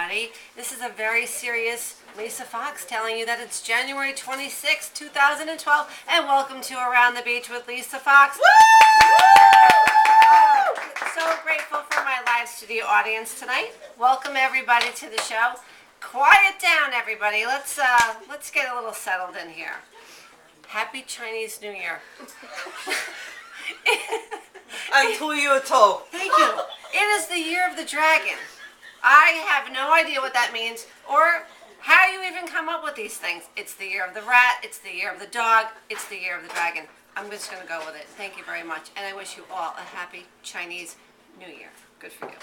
everybody. This is a very serious Lisa Fox telling you that it's January 26, 2012, and welcome to Around the Beach with Lisa Fox. So grateful for my live studio audience tonight. Welcome everybody to the show. Quiet down, everybody. Let's get a little settled in here. Happy Chinese New Year. Thank you. It is the year of the dragon. I have no idea what that means or how you even come up with these things. It's the year of the rat, it's the year of the dog, it's the year of the dragon. I'm just going to go with it. Thank you very much. And I wish you all a happy Chinese New Year. Good for you.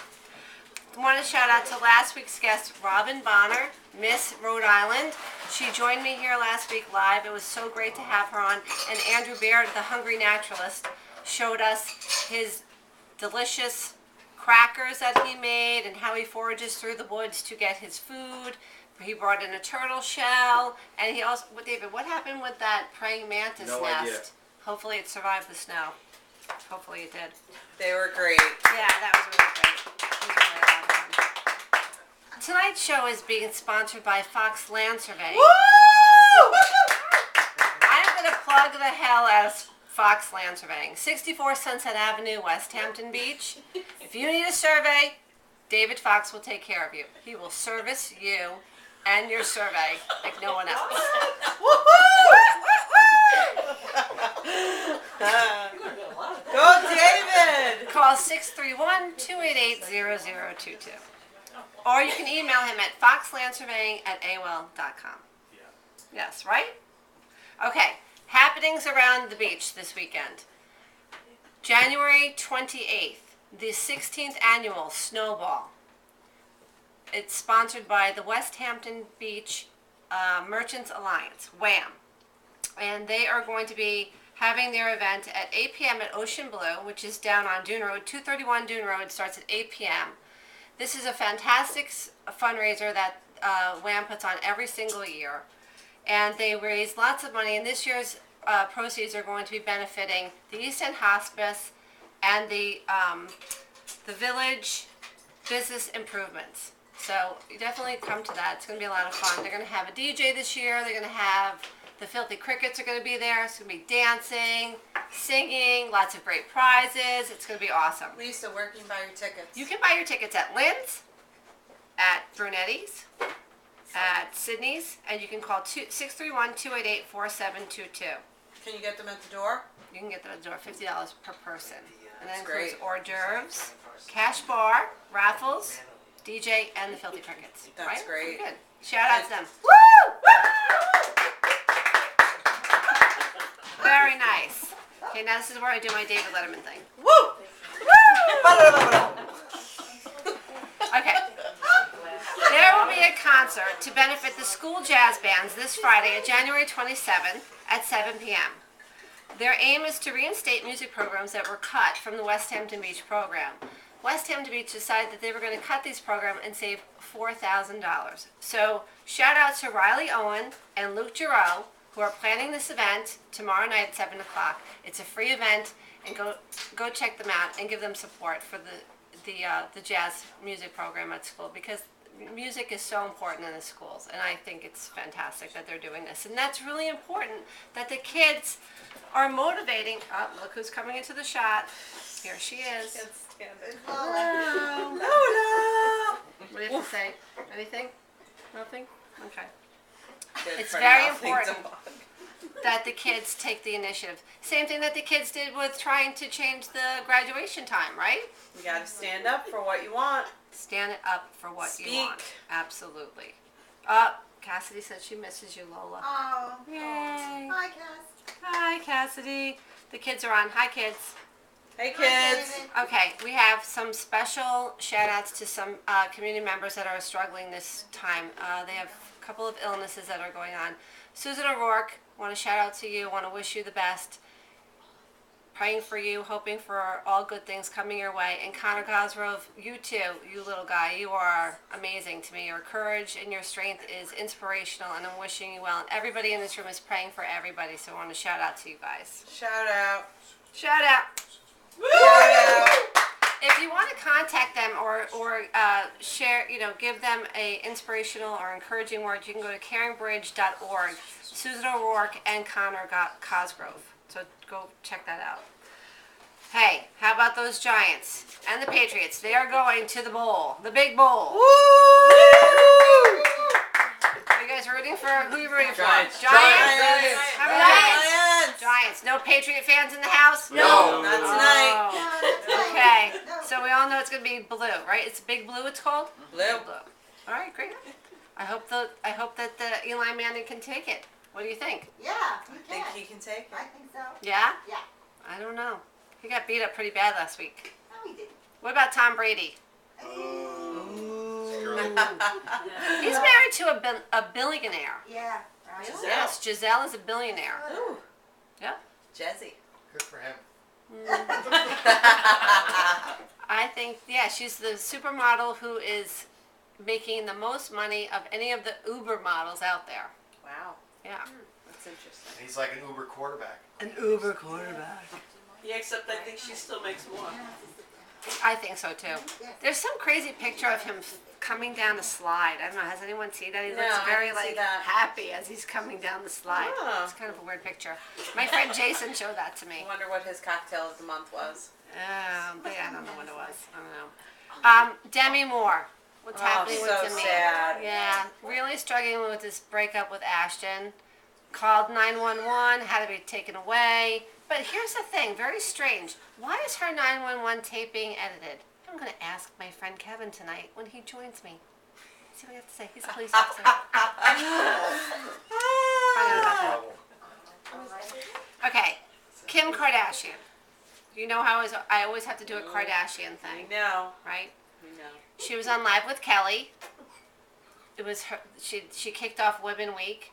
I want to shout out to last week's guest, Robin Bonner, Miss Rhode Island. She joined me here last week live. It was so great to have her on. And Andrew Baird, the Hungry Naturalist, showed us his delicious crackers that he made and how he forages through the woods to get his food. He brought in a turtle shell, and he also, David, what happened with that praying mantis No nest? idea. Hopefully it survived the snow. Hopefully it did. They were great. Yeah, that was really great. It was really a lot of fun. Tonight's show is being sponsored by Fox Land Surveying. Woo! I'm going to plug the hell out of Fox Land Surveying. 64 Sunset Avenue, West Hampton Beach. If you need a survey, David Fox will take care of you. He will service you and your survey like no one else. Go David! Call 631-288-0022. Or you can email him at foxlandsurveying@aol.com. Yes, right? Okay, happenings around the beach this weekend. January 28th, the 16th annual Snowball. It's sponsored by the West Hampton Beach Merchants Alliance, WHAM. And they are going to be having their event at 8 p.m. at Ocean Blue, which is down on Dune Road. 231 Dune Road starts at 8 p.m. This is a fantastic fundraiser that WHAM puts on every single year. And they raise lots of money, and this year's proceeds are going to be benefiting the East End Hospice and the Village Business Improvements. So you definitely come to that. It's going to be a lot of fun. They're going to have a DJ this year. They're going to have the Filthy Crickets are going to be there. It's going to be dancing, singing, lots of great prizes. It's going to be awesome. Lisa, where can you buy your tickets? You can buy your tickets at Lynn's, at Brunetti's, at Sydney's, and you can call 631-288-4722. Can you get them at the door? You can get them at the door, $50 per person. And that That's includes great. hors d'oeuvres, cash bar, raffles, DJ, and the Filthy Crickets. That's right? great. Good. Shout out to them. Woo! Very nice. Okay, now this is where I do my David Letterman thing. Woo! Okay. There will be a concert to benefit the school jazz bands this Friday, January 27th at 7 p.m. Their aim is to reinstate music programs that were cut from the West Hampton Beach program. West Hampton Beach decided that they were going to cut these programs and save $4,000. So shout out to Riley Owen and Luke Giroux, who are planning this event tomorrow night at 7 o'clock. It's a free event, and go check them out and give them support for the jazz music program at school, because music is so important in the schools, and I think it's fantastic that they're doing this. And that's really important, that the kids are motivating. Oh, look who's coming into the shot. Here she is. Can't stand it. Hello. Lola! What do you have to say? Anything? Nothing? Okay. Good It's for very nothing, important dog. that the kids take the initiative. Same thing that the kids did with trying to change the graduation time, right? You gotta stand up for what you want. Stand up for what you Speak. want. Absolutely. Cassidy says she misses you, Lola. Oh. Yay. Hi, Cass. Hi, Cassidy. The kids are on. Hi, kids. Hey, kids. Okay, we have some special shout-outs to some community members that are struggling this time. They have a couple of illnesses that are going on. Susan O'Rourke, want to shout out to you, want to wish you the best. Praying for you, hoping for all good things coming your way. And Connor Gosgrove, you too, you little guy, you are amazing to me. Your courage and your strength is inspirational, and I'm wishing you well. And everybody in this room is praying for everybody, so I want to shout out to you guys. Shout out. Shout out. Shout out. If you want to contact them or share, give them a inspirational or encouraging word, you can go to caringbridge.org. Susan O'Rourke and Connor Cosgrove. So go check that out. Hey, how about those Giants and the Patriots? They are going to the bowl, the big bowl. Are you guys rooting for? Who are you rooting for? Giants. Giants. How many Giants? Giants. Giants. No Patriot fans in the house? No, not tonight. Oh. Okay, so we all know it's going to be blue, right? It's Big Blue. It's called Blue. All right, great. I hope that the Eli Manning can take it. What do you think? Yeah, you Think can. he can take it? I think so. Yeah? Yeah. I don't know. He got beat up pretty bad last week. No, we didn't. What about Tom Brady? He's married to a billionaire. Yeah, right. Giselle. Yes, Giselle is a billionaire. Ooh. Yeah. Jesse. Good for him. I think, yeah, she's the supermodel who is making the most money of any of the Uber models out there. Wow, Yeah. that's interesting. And he's like an Uber quarterback. An Uber quarterback. Yeah, except I think she still makes more. I think so too. There's some crazy picture of him coming down the slide. I don't know, has anyone seen that? He No, looks I very didn't see like that. happy as he's coming down the slide. Oh. It's kind of a weird picture. My friend Jason showed that to me. I wonder what his cocktail of the month was. But I don't know what it was. I don't know. Demi Moore. What's happening so with Demi? sad. Yeah, really struggling with this breakup with Ashton. Called 911, had to be taken away. But here's the thing, very strange. Why is her 911 tape being edited? I'm going to ask my friend Kevin tonight when he joins me. See what I have to say. He's a police officer. Okay, Kim Kardashian. You know how I always have to do a Kardashian thing, No, right? no. She was on Live with Kelly. It was her. She kicked off Women Week,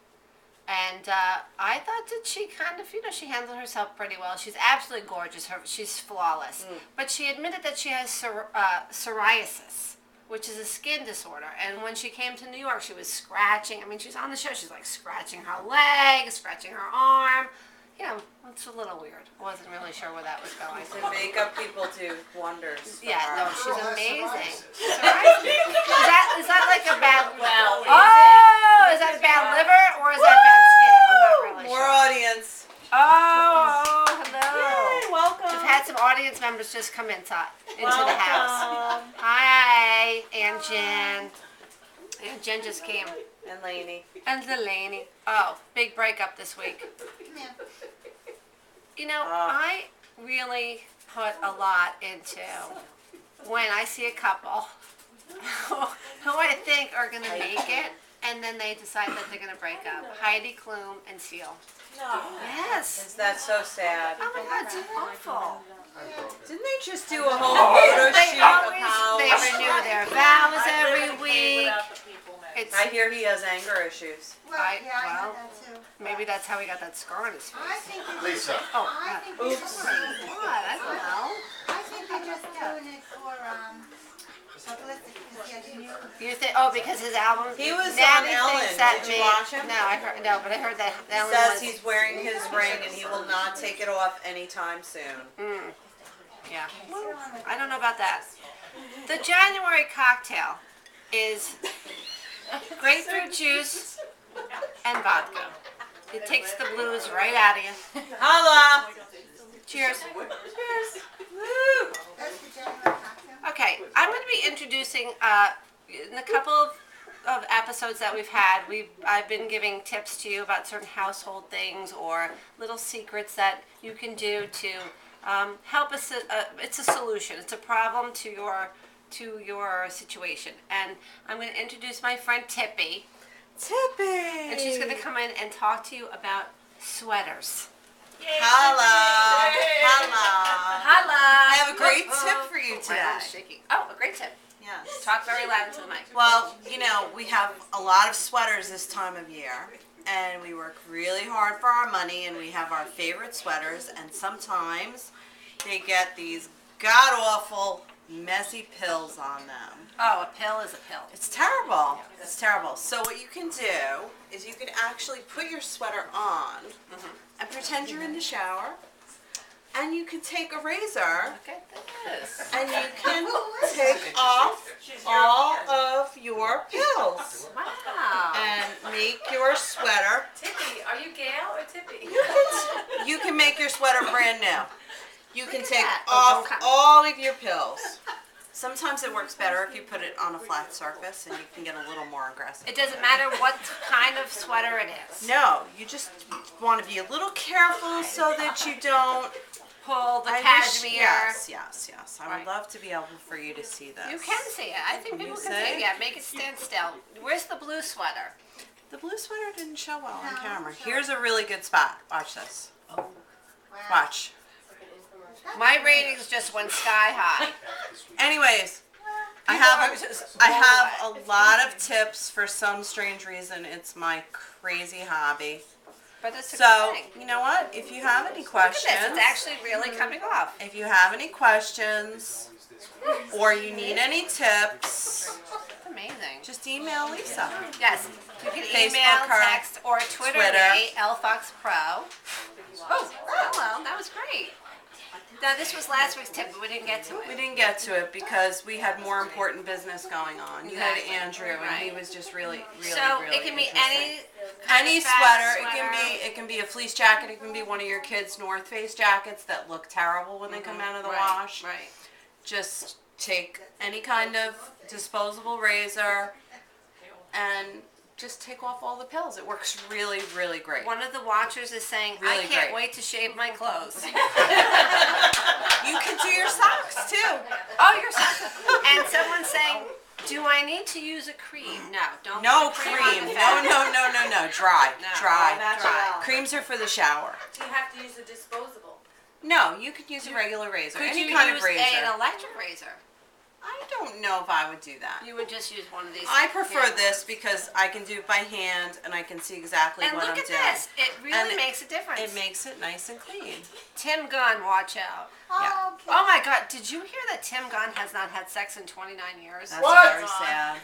and I thought that she kind of, she handled herself pretty well. She's absolutely gorgeous. She's flawless. But she admitted that she has psoriasis, which is a skin disorder. And when she came to New York, she was scratching. I mean, she's on the show. She's like scratching her leg, scratching her arm. It's a little weird. I wasn't really sure where that was going. The makeup people do wonders. for Yeah, her. no, she's Girl has amazing. psoriasis. Is that like a bad? Well, Is that a bad liver or is that bad skin? I'm not really more sure. audience. Hello. Yay, welcome. We've had some audience members just come into the house. Hi, Aunt Jen. Aunt Jen just came. And Lainey. And Delaney. Oh, big breakup this week. Yeah. I really put a lot into when I see a couple who I think are going to make it, and then they decide that they're going to break up. Heidi Klum and Seal. No. Yes. Is that so sad? Oh my God, it's awful. Didn't they just do a whole photo They shoot of always how? renew their vows every week. It's I hear he has anger issues. Well, I- yeah, I well, know that too. maybe that's how he got that scar on his I face. think they Lisa. Oh, I God. think they're Oops. What? I don't know. I think they're just doing it for publicity. Because yeah, the new. You think? Because his album. He was Now on he Ellen. thinks that Did you me- watch him? No, but I heard that Ellen Says was. he's wearing his ring and he will not take it off anytime soon. Yeah. I don't know about that. The January cocktail is grapefruit juice and vodka. It takes the blues right out of you. Holla! Cheers. Cheers. Woo! That's the January cocktail. Okay, I'm going to be introducing in a couple of episodes that we've had. I've been giving tips to you about certain household things or little secrets that you can do to help us. It's a solution. It's a problem to your situation. And I'm going to introduce my friend Tippy, Tippy! and she's going to come in and talk to you about sweaters. Holla! Holla! Holla! I have a great tip for you My today. arm's shaking. Oh, a great tip. Yes. Talk very loud into the mic. Well, we have a lot of sweaters this time of year, and we work really hard for our money, and we have our favorite sweaters, and sometimes they get these god-awful, messy pills on them. Oh, a pill is a pill. It's terrible. It's terrible. So what you can do is you can actually put your sweater on and pretend you're in the shower. and you can take a razor Look at this. and you can take off all of your pills Wow. and make your sweater. Tippy, are you Gail or Tippy? You can make your sweater brand new. You can take that. Oh, off don't cut me. all of your pills. Sometimes it works better if you put it on a flat surface and you can get a little more aggressive. It doesn't matter what kind of sweater it is. No, you just want to be a little careful so that you don't Pull the I wish- cashmere. yes. I would Right. love to be able for you to see this. You can see it. I think people you can see see? it. Yeah, make it stand still. Where's the blue sweater? The blue sweater didn't show well on No, camera. show Here's a really good spot. Watch this. Wow. Watch. My ratings just went sky high. Anyways, I People are have just I blown have away. a lot of tips for some strange reason. It's my crazy hobby. But it's a So, good thing. you know what? If you have any Look at questions, this. It's actually really coming off. if you have any questions or you need any tips, It's amazing. just email Lisa. Yes. You can Facebook email, her, text, or Twitter Twitter. me, LFoxPro. Oh, hello. That was great. Now, this was last week's tip, but we didn't get to We it. didn't get to it because we had more important business going on. You had Exactly. Andrew, and he Right. was just really So really it can be interesting. kind Any of fat sweater. It can be a fleece jacket. It can be one of your kids' North Face jackets that look terrible when they come out of the Right, wash. Right. Just take any kind of disposable razor and just take off all the pills. It works really, really great. One of the watchers is saying, I Really can't great. wait to shave my clothes. You can do your socks too. Oh, you're so. And someone's saying, do I need to use a cream? No, don't. No put cream. on the fat. No. Dry. No. Dry. Natural. Creams are for the shower. Do you have to use a disposable? No, you could use a regular razor. Could Any you kind use of razor. an electric razor? I don't know if I would do that. You would just use one of these. I prefer hand this ones. because I can do it by hand and I can see exactly And what look I'm at doing. this. It really And makes a difference. It makes it nice and clean. Tim Gunn, watch out. Yeah. Okay. Oh my God, did you hear that Tim Gunn has not had sex in 29 years? That's What? very sad.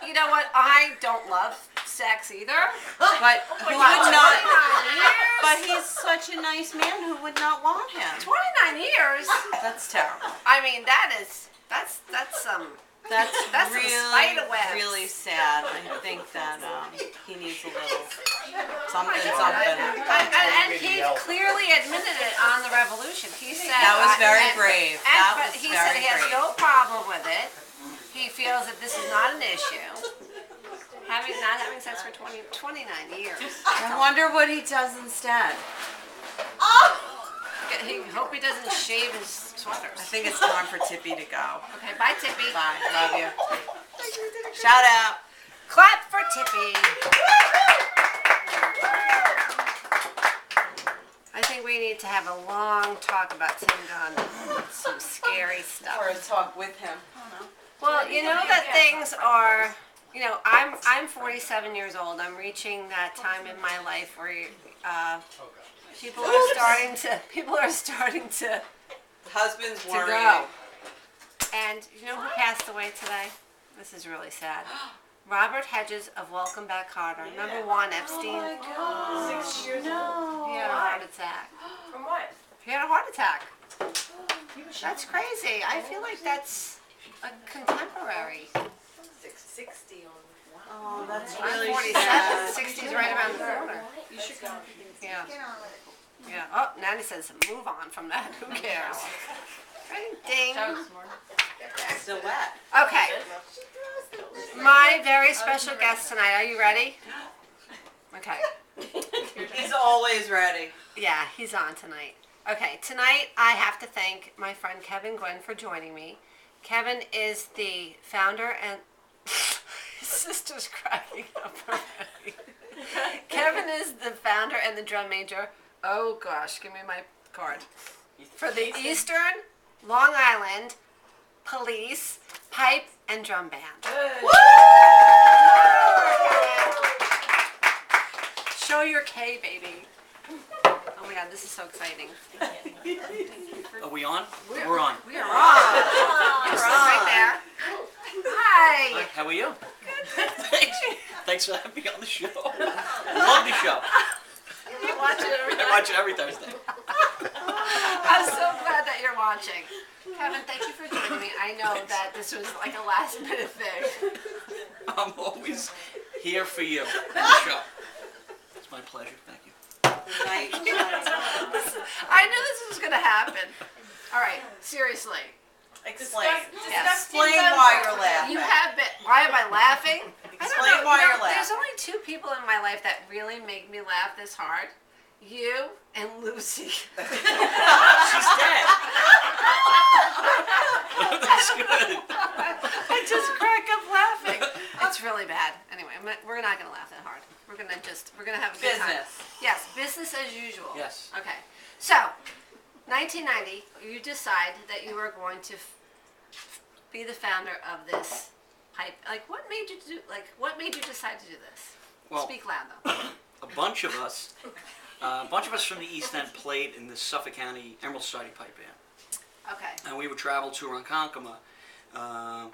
You know what? I don't love sex either. But who But would not? 29 years? But he's such a nice man. Who would not want him? 29 years? That's terrible. I mean, that's That's that's some some really, spider webs. really sad. I think that he needs a little something. And he clearly admitted it on the Revolution. He said That was very and- brave. and- That but was he very said he has brave. no problem with it. He feels that this is not an issue. Not having sex for 29 years. I wonder what he does instead. He hope he doesn't shave his sweaters. I think it's time for Tippy to go. Okay, bye Tippy. Bye. Love you. Shout out. Clap for Tippy. I think we need to have a long talk about Tim Gunn. Some scary stuff. Or a talk with him. Well, you know that things are, I'm 47 years old. I'm reaching that time in my life where people are starting to Husband's to worried. go. And you know who passed away today? This is really sad. Robert Hedges of Welcome Back Kotter. Remember Juan Epstein? Oh God. 6 years No. He had a heart attack. From what? He had a heart attack. That's crazy. I feel like that's a contemporary. 660 on. Oh, that's I'm really 47. sad. 60's right around the corner. You should go. Yeah. Get on with it. Yeah. Oh, Nanny says move on from that. Who cares? Right, ding. Still wet. Okay. My very special guest tonight. Are you ready? Okay. He's always ready. Yeah, he's on tonight. Okay, tonight I have to thank my friend Kevin Gwynn for joining me. Kevin is the founder and his sister's cracking up already. Kevin is the founder and the drum major. Oh gosh, give me my card. For the Eastern Long Island Police Pipe and Drum Band. Show your K, baby. Oh my God, this is so exciting. Are we on? We're on. We are on. You're on right there. Hi. Hi, how are you? Thanks. Thanks for having me on the show. Love the show. You watch it every I watch it every Thursday. I'm so glad that you're watching. Kevin, thank you for joining me. I know that this was like a last minute thing. I'm always here for you in the show. It's my pleasure. Thank you. Night. I knew this was gonna happen. All right, seriously. Explain. Yes. Explain why you're laughing. You have been. Why am I laughing? I don't Explain know. why You know, you're laughing. There's only two people in my life that really make me laugh this hard. You and Lucy. She's dead. That's good. I just crack up laughing. It's really bad. Anyway, we're not gonna laugh that hard. We're gonna have a good time. Business. Yes, business as usual. Yes. Okay. So, 1990, you decide that you are going to be the founder of this pipe. Like, what made you do? Like, what made you decide to do this? Well, Speak loud though. a bunch of us from the East End played in the Suffolk County Emerald Society Pipe Band. Okay. And we would travel to Ronkonkoma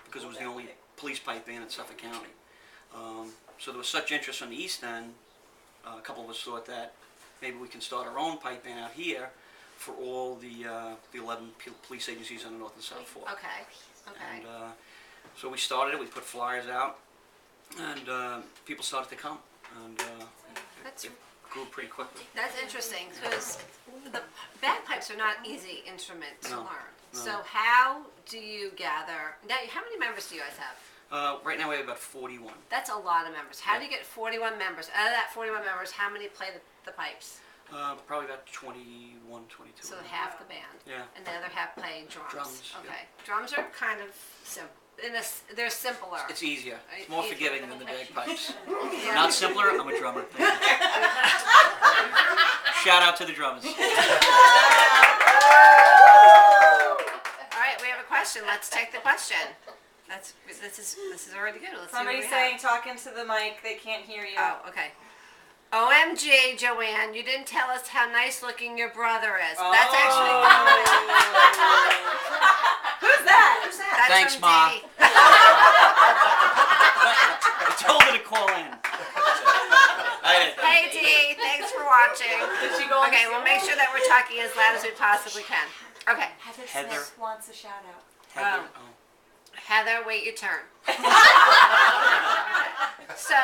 because it was the only police pipe band in Suffolk County. So there was such interest from the East End, a couple of us thought that maybe we can start our own pipe band out here for all the 11 police agencies on the North and South Fork. Okay. Okay. And so we started it, we put flyers out, and people started to come. And That's it grew pretty quickly. That's interesting because the bagpipes are not easy instrument to No, learn. no. So how do you gather? Now, how many members do you guys have? Right now we have about 41. That's a lot of members. How do you get 41 members? Out of that 41 members, how many play the pipes? Probably about 21, 22. So half the band. Yeah. And the other half play drums. Drums, yeah. Okay. Drums are kind of simple. They're simpler. It's easier. It's more Easier. forgiving than the bagpipes. Yeah. Not simpler, I'm a drummer. Thank you. Shout out to the drummers. All right, we have a question. Let's take the question. This is already good. Let's Somebody's see what we saying, talk into the mic, they can't hear you. have. Oh, okay. OMG, Joanne, you didn't tell us how nice looking your brother is. That's actually Who's that? that's Thanks, from Ma. Dee. I told her to call in. I did. Hey Dee, thanks for watching. Did she go on Okay, the we'll make sure that we're talking as loud as we possibly can. Okay, Heather Heather. Smith wants a shout out. Heather, Heather, wait your turn. So,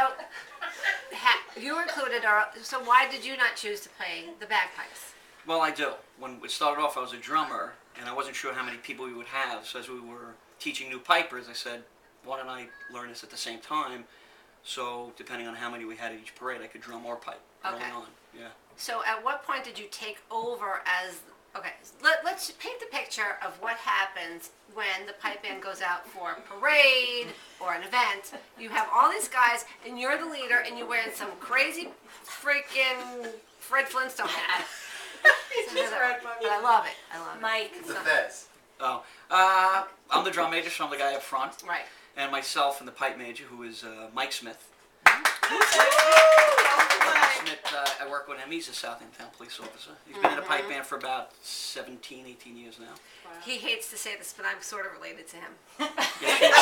you were included, so why did you not choose to play the bagpipes? Well, I do. When it started off, I was a drummer, and I wasn't sure how many people we would have. So as we were teaching new pipers, I said, why don't I learn this at the same time? So depending on how many we had at each parade, I could drum or pipe early Okay. on. Yeah. So at what point did you take over as, okay, let's paint the picture of what happens when the pipe band goes out for a parade or an event. You have all these guys and you're the leader and you're wearing some crazy freaking Fred Flintstone hat. But I love it. I love it. Mike. The Fez. Oh, I'm the drum major, so I'm the guy up front, Right. and myself and the pipe major, who is Mike Smith. Smith, I work with him. He's a Southampton police officer. He's been in the pipe band for about 17, 18 years now. He hates to say this, but I'm sort of related to him. Yes, you are.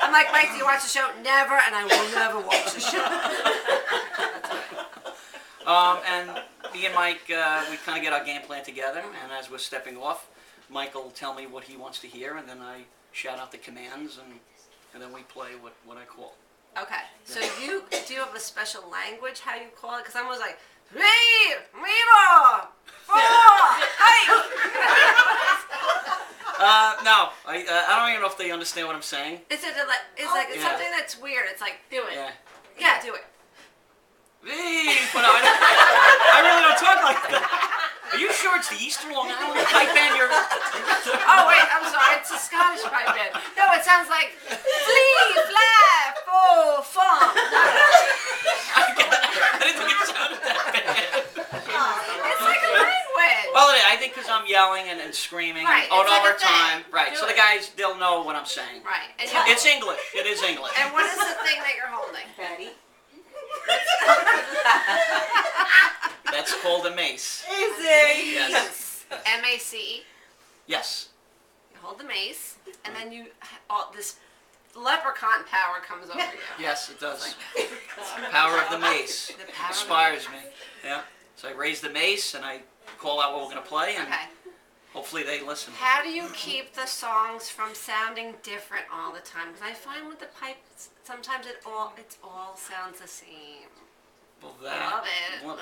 I'm like, Mike, do you watch the show? Never, and I will never watch the show. And me and Mike, we kind of get our game plan together, and as we're stepping off, Mike will tell me what he wants to hear, and then I shout out the commands, and then we play what I call. Okay, so do you have a special language how you call it? Because I'm always like, 3, 4, 5. No, I don't even know if they understand what I'm saying. It's like it's Yeah. something that's weird. It's like, do it. Yeah. Yeah, do it. But no, I really don't talk like that. Are you sure it's the Eastern Long Island pipe band you're... Oh wait, I'm sorry. It's a Scottish pipe band. No, it sounds like flee, fly, fo, fum. I didn't think it sounded that bad. It's like a language. Well, I think because I'm yelling and screaming Right, and it's like a over time. thing. Right, Do so it. the guys, they'll know what I'm saying. Right. And, It's English. It is English. and what is the thing that you're holding? Betty. That's called a mace. Is it? Yes. M-A-C-E. Yes. You hold the mace, and then this leprechaun power comes over you. Yes, it does. Power of the mace The power of the inspires me. Yeah. So I raise the mace and I call out what we're gonna play, and Okay. hopefully they listen. How do you keep the songs from sounding different all the time? Because I find with the pipes, sometimes it all sounds the same. Well, Love it.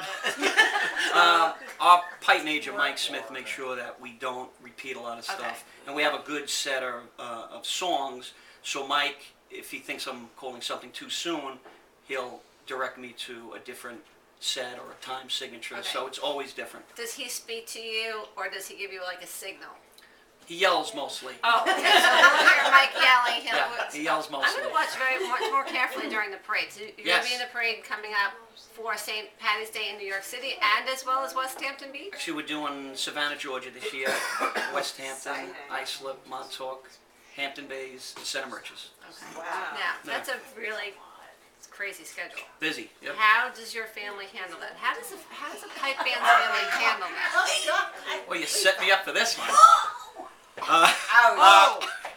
Our pipe major, Mike Smith, makes sure that we don't repeat a lot of stuff. Okay. And we have a good set of songs, so Mike, if he thinks I'm calling something too soon, he'll direct me to a different set or a time signature, so Okay. it's always different. Does he speak to you, or does he give you like a signal? He yells mostly. Oh, okay. So we'll hear Mike yelling. Yeah, he yells I'm mostly. going to watch much more carefully during the parade. So you're going Yes. to be in the parade coming up for St. Patty's Day in New York City, and as well as West Hampton Beach. Actually, we're doing Savannah, Georgia this year, West Hampton, Islip, Montauk, Hampton Bays, and Center Merchants. Okay. Wow. Now that's a really crazy schedule. Busy. Yep. How does your family handle that? How does a pipe band family handle that? Well, you set me up for this one. Oh.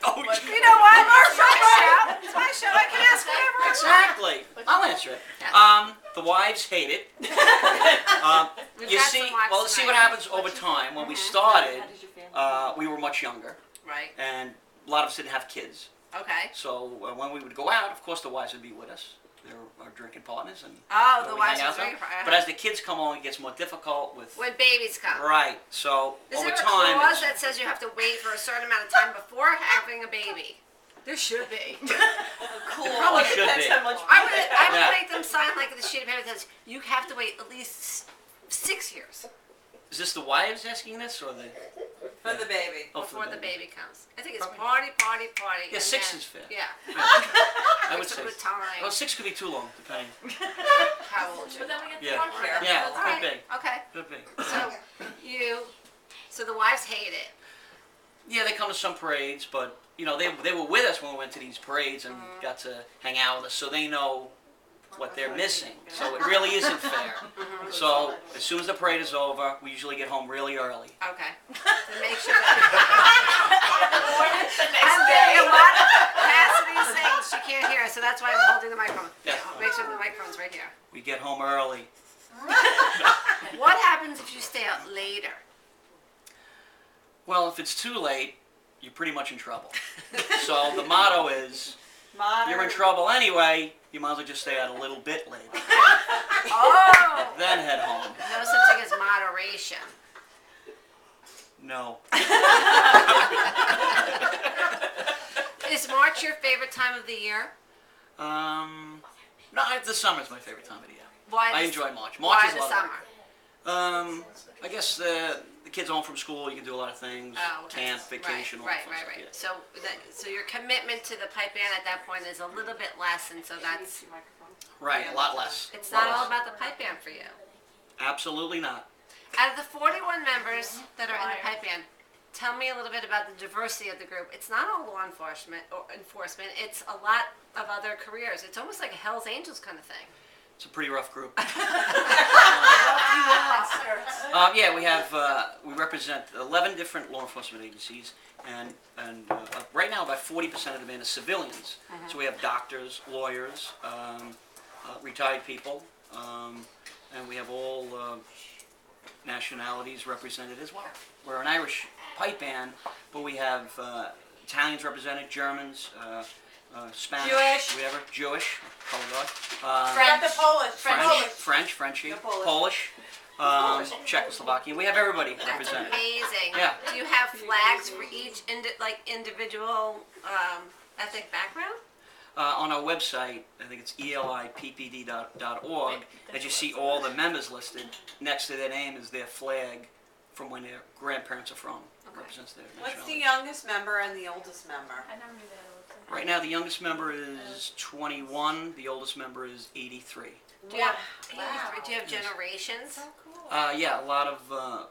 Oh, You know what? It's my show. It's my show. I can ask whatever I want. exactly. I'll answer it. Yes. The wives hate it. We've You got see, some wives well, let's see what tonight. happens over time. When we started, we were much younger, Right. and a lot of us didn't have kids. Okay. So when we would go out, of course, the wives would be with us. They're our drinking partners, and Oh, we the hang wives out are with drinking. them. But as the kids come along, it gets more difficult with. When babies come. Right. So Is over there a time, clause it's- that says you have to wait for a certain amount of time before having a baby? There should be. Cool. There probably should be. I would Yeah. make them sign like the sheet of paper that says you have to wait at least 6 years Is this the wives asking this, or the? For the baby. Oh, for before the baby comes. I think it's Probably. party, party, party. Yeah, and 6 then- is fair. Yeah. I would It's a say. good time. Well, 6 could be too long, depending. How old you? But then we get the Yeah. dog care. Yeah, All could right. be. Okay. Could be. So the wives hate it. Yeah, they come to some parades, but you know they were with us when we went to these parades and got to hang out with us, so they know what they're missing. So it really isn't fair. So as soon as the parade is over, we usually get home really early. Okay. To make sure Cassidy's saying she can't hear us, so that's why I'm holding the microphone. Yeah. Make sure the microphone's right here. We get home early. What happens if you stay out later? Well, if it's too late, you're pretty much in trouble. So the motto is, you're in trouble anyway, you might as well just stay out a little bit later, Oh! then head home. No such thing as moderation. No. Is March your favorite time of the year? No, the summer's my favorite time of the year. Why I the- enjoy March. March Why is a the lot of summer? I guess the kids home from school, you can do a lot of things. Oh, okay. Camp, vacation, all Right, that right, fun right, stuff, right. So your commitment to the pipe band at that point is a little bit less, and so that's, yeah. Right, a lot less. it's Lot not all less. about the pipe band for you. Absolutely not. Out of the 41 members that are in the pipe band, tell me a little bit about the diversity of the group. It's not all law enforcement, it's a lot of other careers. It's almost like a Hell's Angels kind of thing. It's a pretty rough group. Concerts. Yeah, we represent 11 different law enforcement agencies, and right now about 40% of the band is civilians. So we have doctors, lawyers, retired people, and we have all nationalities represented as well. We're an Irish pipe band, but we have Italians represented, Germans, Spanish, Jewish. whatever, Jewish, color guard, Not the Polish. Frenchy, The Polish. Polish, Czechoslovakian. We have everybody That's represented. amazing. Yeah. Do you have flags for each individual ethnic background? On our website, I think it's elippd.org, as you see all the members listed, next to their name is their flag from when their grandparents are from. Represents their What's the nationality. youngest member and the oldest member? I never knew that. Right now, the youngest member is 21, the oldest member is 83. Do you have, do you have generations? Yeah, a lot of,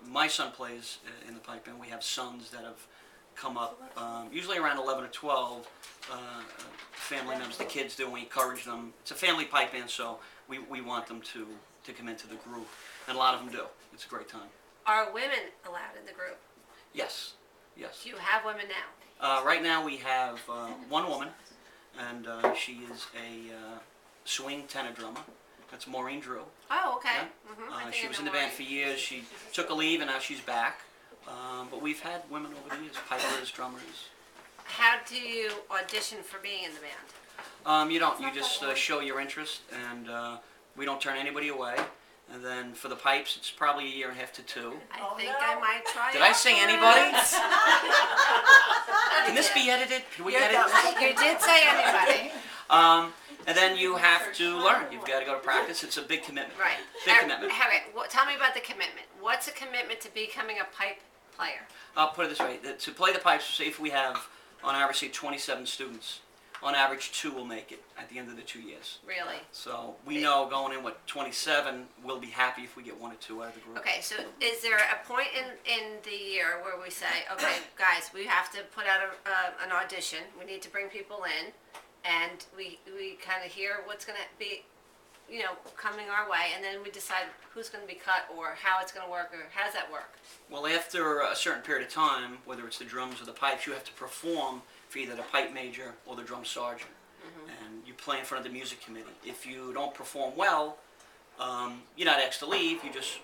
my son plays in the pipe band. We have sons that have come up, usually around 11 or 12, family members, the kids do, and we encourage them. It's a family pipe band, so we want them to come into the group, and a lot of them do. It's a great time. Are women allowed in the group? Yes, yes. Do you have women now? Right now we have one woman, and she is a swing tenor drummer. That's Maureen Drew. Oh, okay. Yeah. I think She I was know in the band Maureen. for years. She took a leave and now she's back. But we've had women over the years, pipers, drummers. How do you audition for being in the band? You don't. You just show your interest, and we don't turn anybody away. And then for the pipes, it's probably a year and a half to 2. I think I might try. Did I out say for anybody? it. Can this be edited? Can we edit this? You did say anybody. And then you have to learn. You've got to go to practice. It's a big commitment. Right. Big commitment. Tell me about the commitment. What's a commitment to becoming a pipe player? I'll put it this way. To play the pipes, say if we have, on average, say 27 students, on average 2 will make it at the end of the 2 years. Really? So we know going in with 27, we'll be happy if we get 1 or 2 out of the group. Okay, so is there a point in the year where we say, okay, guys, we have to put out an audition, we need to bring people in, and we kind of hear what's going to be, coming our way, and then we decide who's going to be cut or how it's going to work, or how does that work? Well, after a certain period of time, whether it's the drums or the pipes, you have to perform for either the pipe major or the drum sergeant. And you play in front of the music committee. If you don't perform well, you're not asked to leave, you just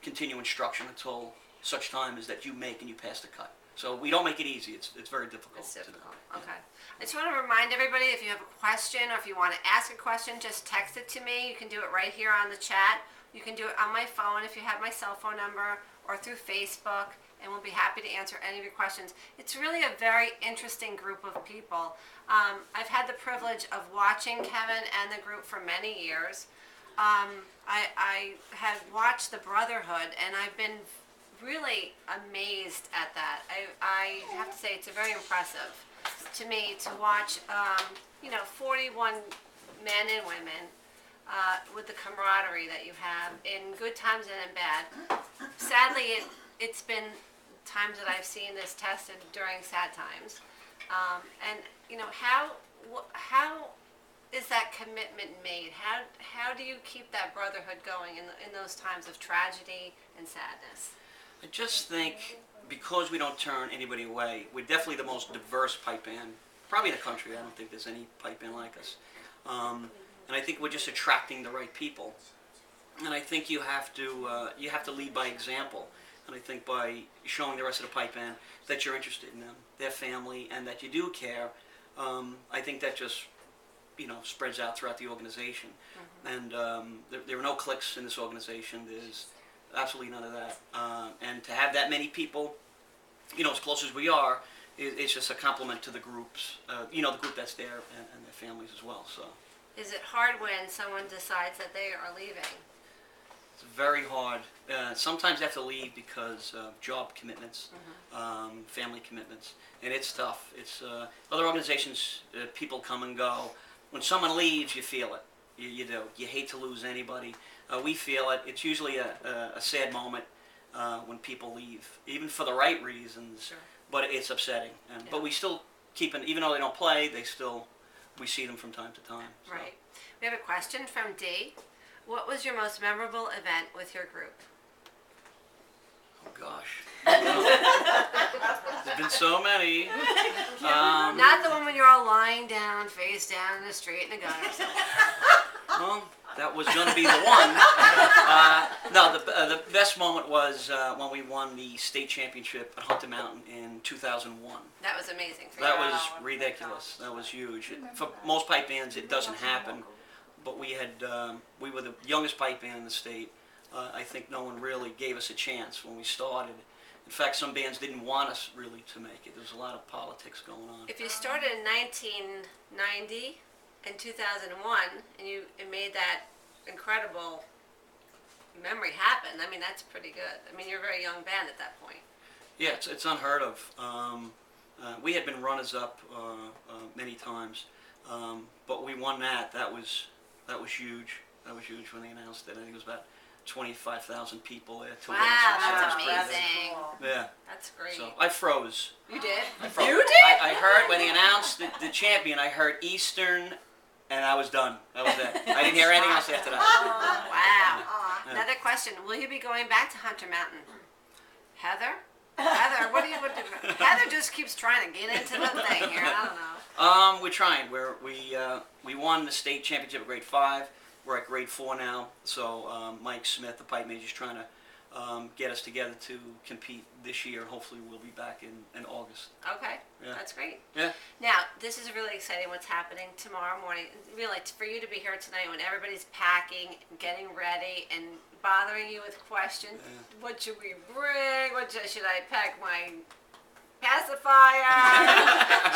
continue instruction until such time as that you make and you pass the cut. So we don't make it easy, it's very difficult. It's to do. difficult. Okay. I just want to remind everybody, if you have a question or if you want to ask a question, just text it to me. You can do it right here on the chat. You can do it on my phone if you have my cell phone number, or through Facebook, and we'll be happy to answer any of your questions. It's really a very interesting group of people. I've had the privilege of watching Kevin and the group for many years. I have watched the Brotherhood, and I've been really amazed at that. I have to say it's very impressive to me to watch 41 men and women with the camaraderie that you have in good times and in bad. Sadly, it's been times that I've seen this tested during sad times. And how is that commitment made? How do you keep that brotherhood going in those times of tragedy and sadness? I just think because we don't turn anybody away, we're definitely the most diverse pipe band, probably in the country. I don't think there's any pipe band like us. And I think we're just attracting the right people. And I think you have to lead by example. And I think by showing the rest of the pipe band that you're interested in them, their family, and that you do care, I think that just spreads out throughout the organization. And there are no cliques in this organization. There's absolutely none of that. And to have that many people, as close as we are, it's just a compliment to the groups, the group that's there and their families as well. So Is it hard when someone decides that they are leaving? it's very hard. Sometimes they have to leave because of job commitments, family commitments, and it's tough. It's other organizations, people come and go. When someone leaves, you feel it. You do. You hate to lose anybody. We feel it. It's usually a sad moment when people leave, even for the right reasons. Sure. But it's upsetting. But we still keep an, even though they don't play, we see them from time to time. So. Right. We have a question from D. What was your most memorable event with your group? Oh gosh. There's been so many. Not the one when you're all lying down, face down in the street in a gutter or something. Well, that was going to be the one. No, the best moment was when we won the state championship at Hunter Mountain in 2001. That was amazing for you. That was ridiculous. That was huge. For most pipe bands, it doesn't happen. But we were the youngest pipe band in the state. I think no one really gave us a chance when we started. In fact, some bands didn't want us really to make it. There was a lot of politics going on. If you started in 1990 and 2001 and you made that incredible memory happen, I mean, that's pretty good. I mean, you're a very young band at that point. Yeah, it's unheard of. We had been runners-up many times, but we won that. That was huge. That was huge when they announced it. I think it was about 25,000 people there. Wow, That that's was pretty big. amazing. Yeah. That's great. So I froze. You did? I froze. You did? I heard when they announced the champion. I heard Eastern, and I was done. That was it. I didn't hear anything else after that. Wow. Yeah. Another question. Will you be going back to Hunter Mountain? Heather? Heather, what do you do? Heather just keeps trying to get into the thing here. I don't know. We're trying. We won the state championship at grade 5, we're at grade 4 now, so Mike Smith, the pipe major, is trying to get us together to compete this year. Hopefully we'll be back in August. Okay, Yeah. that's great. Yeah. Now, this is really exciting what's happening tomorrow morning. Really, for you to be here tonight when everybody's packing, getting ready, and bothering you with questions. Yeah. What should we bring? Should I pack my pacifier?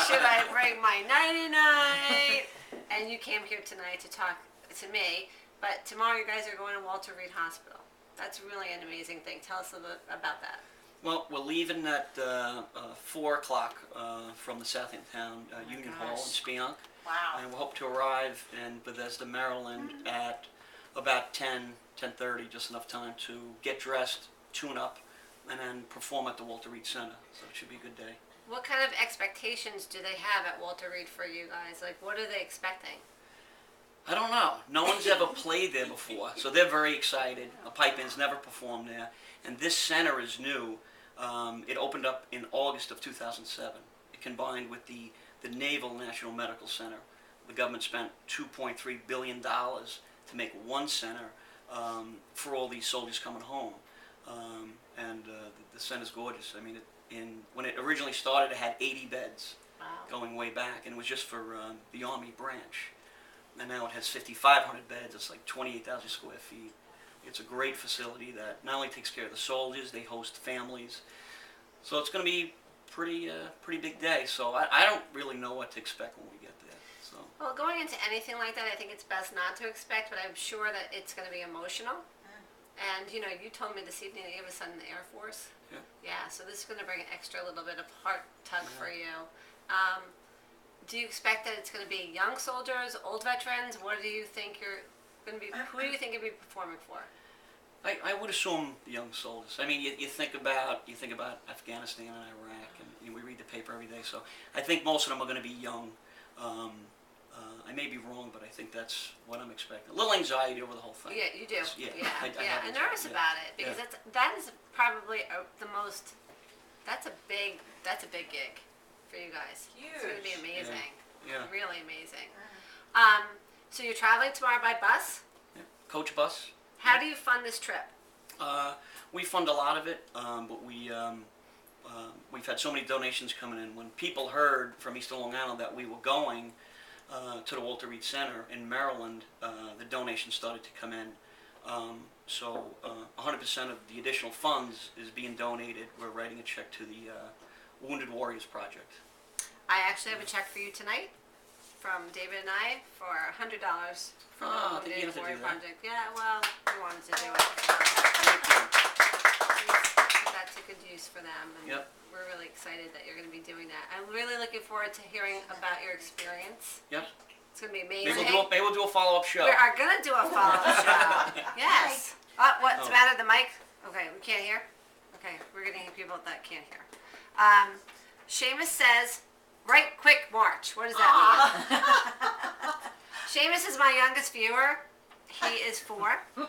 Should I bring my nighty-night? And you came here tonight to talk to me, but tomorrow you guys are going to Walter Reed Hospital. That's really an amazing thing. Tell us a little bit about that. Well, we're leaving at 4 o'clock from the Southampton Union Hall in gosh. Spionk. Wow. And we'll hope to arrive in Bethesda, Maryland at about 10:30, just enough time to get dressed, tune up, and then perform at the Walter Reed Center. So it should be a good day. What kind of expectations do they have at Walter Reed for you guys? Like, what are they expecting? I don't know. No one's ever played there before, so they're very excited. A pipe band's never performed there. And this center is new. It opened up in August of 2007. It combined with the Naval National Medical Center. The government spent $2.3 billion to make one center for all these soldiers coming home. The center's gorgeous. I mean, when it originally started, it had 80 beds Wow. going way back, and it was just for the Army branch. And now it has 5,500 beds. It's like 28,000 square feet. It's a great facility that not only takes care of the soldiers, they host families. So it's going to be pretty big day. So I don't really know what to expect when we get there. So Well, going into anything like that, I think it's best not to expect, but I'm sure that it's going to be emotional. And, you know, you told me this evening that you have a son in the Air Force. Yeah. Yeah, so this is going to bring an extra little bit of heart tug for you. Do you expect that it's going to be young soldiers, old veterans? What do you think you're going to be, who do you think you'll be performing for? I would assume the young soldiers. I mean, you think about Afghanistan and Iraq, and we read the paper every day. So I think most of them are going to be young. I may be wrong, but I think that's what I'm expecting. A little anxiety over the whole thing. Yeah, you do. Yeah, Yeah, I have I'm anxiety, nervous yeah. about it because Yeah. that is probably the most. That's a big gig for you guys. It's going to be Huge. amazing. Yeah. Really amazing. So you're traveling tomorrow by bus. Yeah. Coach bus. How do you fund this trip? We fund a lot of it, but we've had so many donations coming in. When people heard from East Long Island that we were going to the Walter Reed Center in Maryland, the donations started to come in. So 100% of the additional funds is being donated. We're writing a check to the Wounded Warriors Project. I actually have a check for you tonight from David and I for $100 for Oh, the did you Wounded have to do Warrior that? Project. Yeah, well, we wanted to do it. Thank you. Put that to good use for them. And Yep. we're really excited that you're going to be doing that. I'm really looking forward to hearing about your experience. Yep. It's going to be Maybe amazing. we'll do a follow-up show. We are going to do a follow-up show. Yes. What's the Oh. matter? The mic? Okay, we can't hear? Okay, we're going to hear people that can't hear. Seamus says, right quick march. What does that mean? Seamus is my youngest viewer. He is 4. Yes.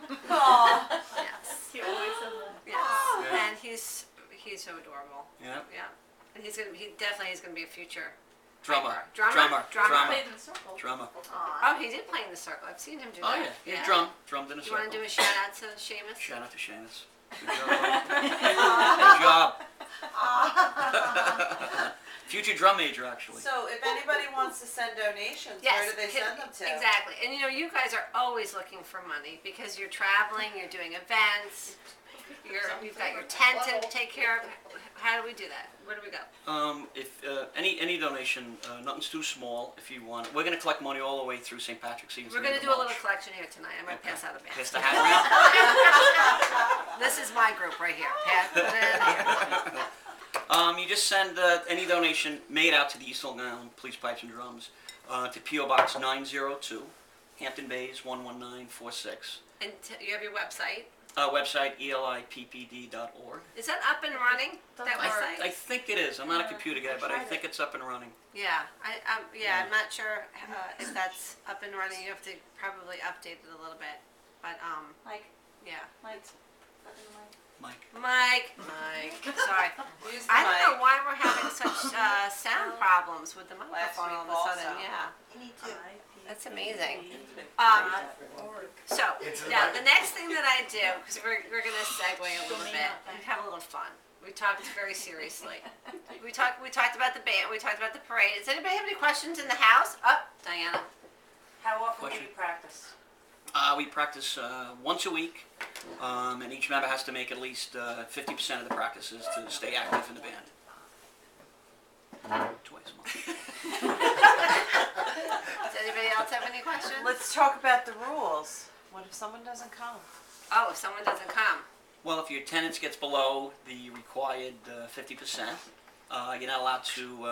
He always says that. Yes. Yeah. And he's so adorable. Yeah. Yeah. And he definitely is going to be a future Drummer. piper. Drummer. Drummer. Drummer. Played in the circle. Drummer. Oh, he did play in the circle. I've seen him do Oh that. yeah. He drummed in a Do you want to do circle. a shout out to Seamus? Shout out to Seamus. Good job. Good job. Future drum major, actually. So if anybody wants to send donations, Yes, where do they send them to? Exactly. And you know, you guys are always looking for money because you're traveling, you're doing events, you've got your tent to take care of. How do we do that? Where do we go? If any donation, nothing's too small. If you want, we're going to collect money all the way through St. Patrick's Eve. We're going to do a little collection here tonight. I'm going to pass out a Pass band. the hat around. This is my group right here. Pass it in here. You just send any donation made out to the East Long Island Police Pipes and Drums to P.O. Box 902, Hampton Bays 11946. And you have your website. Website elippd.org. Is that up and running? That website? I think it is. I'm not a computer guy, but I think it's up and running. Yeah, I'm not sure if that's up and running. You have to probably update it a little bit, but Mike, yeah. Mike's fucking Mike. Mike. Mike, sorry. Use the I don't know mic. why we're having such sound problems with the microphone all of a week sudden. also. Yeah. Me too. That's amazing. So, It's now, like- the next thing that I do, because we're gonna segue a little bit, and have a little fun. We talked very seriously. We talked about the band, we talked about the parade. Does anybody have any questions in the house? Oh, Diana. How often do Question. you practice? We practice once a week, and each member has to make at least 50% of the practices to stay active in the band. Twice a month. Does anybody else have any questions? Let's talk about the rules. What if someone doesn't come? Oh, if someone doesn't come. Well, if your attendance gets below the required 50%, you're not allowed to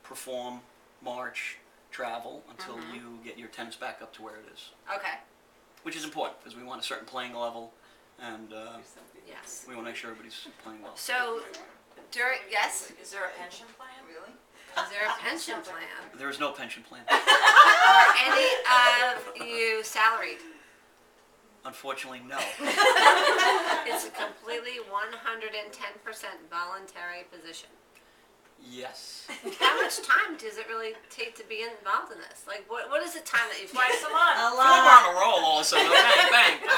perform, march, travel until you get your attendance back up to where it is. Okay, Which is important because we want a certain playing level, and yes. we want to make sure everybody's playing well. So, yes, Is there a pension plan? is there a pension plan? There is no pension plan. Are any of you salaried? Unfortunately, no. It's a completely 110% voluntary position. Yes. How much time does it really take to be involved in this? Like, what is the time that you Twice a month. A I feel like we're lot. on a roll all of a sudden. Bang, bang.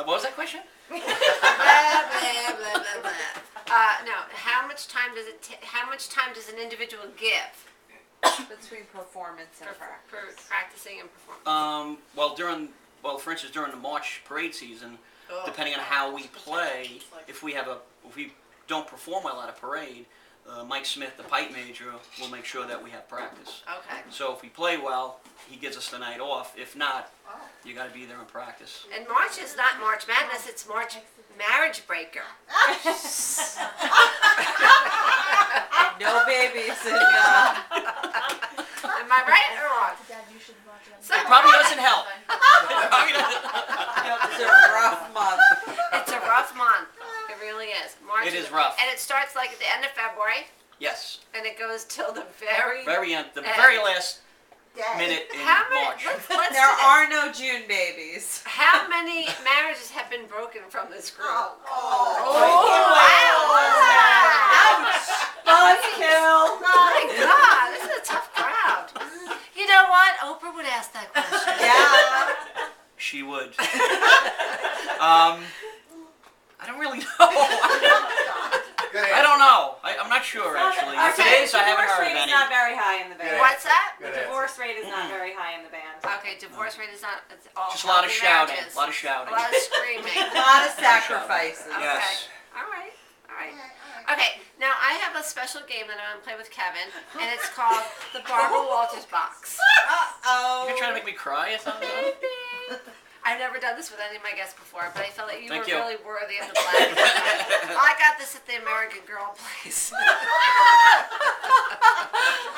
What was that question? blah, blah, blah, blah, blah. No, how much time does it how much time does an individual give Between performance and for practice. practicing and performing? Well, for instance, during the March parade season, depending on how we play, if we don't perform well at a parade, Mike Smith, the pipe major, will make sure that we have practice. Okay. So if we play well, he gives us the night off. If not, you got to be there in practice. And March is not March Madness, it's March Marriage Breaker. No babies in Am I right or wrong? Dad, you should watch it. So It probably doesn't help. Probably doesn't- It's a rough month. it's a rough month. It really is. March It is rough. And it starts like at the end of February Yes. and it goes till the very Very end, the very last minute in How many March. let's There do this. are no June babies. How many marriages have been broken from this group? Buzzkill. My God, this is a tough crowd. You know what? Oprah would ask that question. Yeah. She would. I don't really know. Good I don't know. I'm not sure actually. If it is, I haven't heard of Divorce rate any. is not very high in the band. What's that? Good The answer. divorce rate is not very high in the band. Okay, divorce rate is not. It's all Just a lot of healthy shouting. marriages. A lot of shouting. A lot of screaming. A lot of sacrifices. Okay. Yes. All right. All right. Okay. Now I have a special game that I'm gonna play with Kevin, and it's called the Barbara Walters box. Uh-oh. You're trying to make me cry or something? I've never done this with any of my guests before, but I felt that you Thank were you. really worthy of the plaque. I got this at the American Girl place.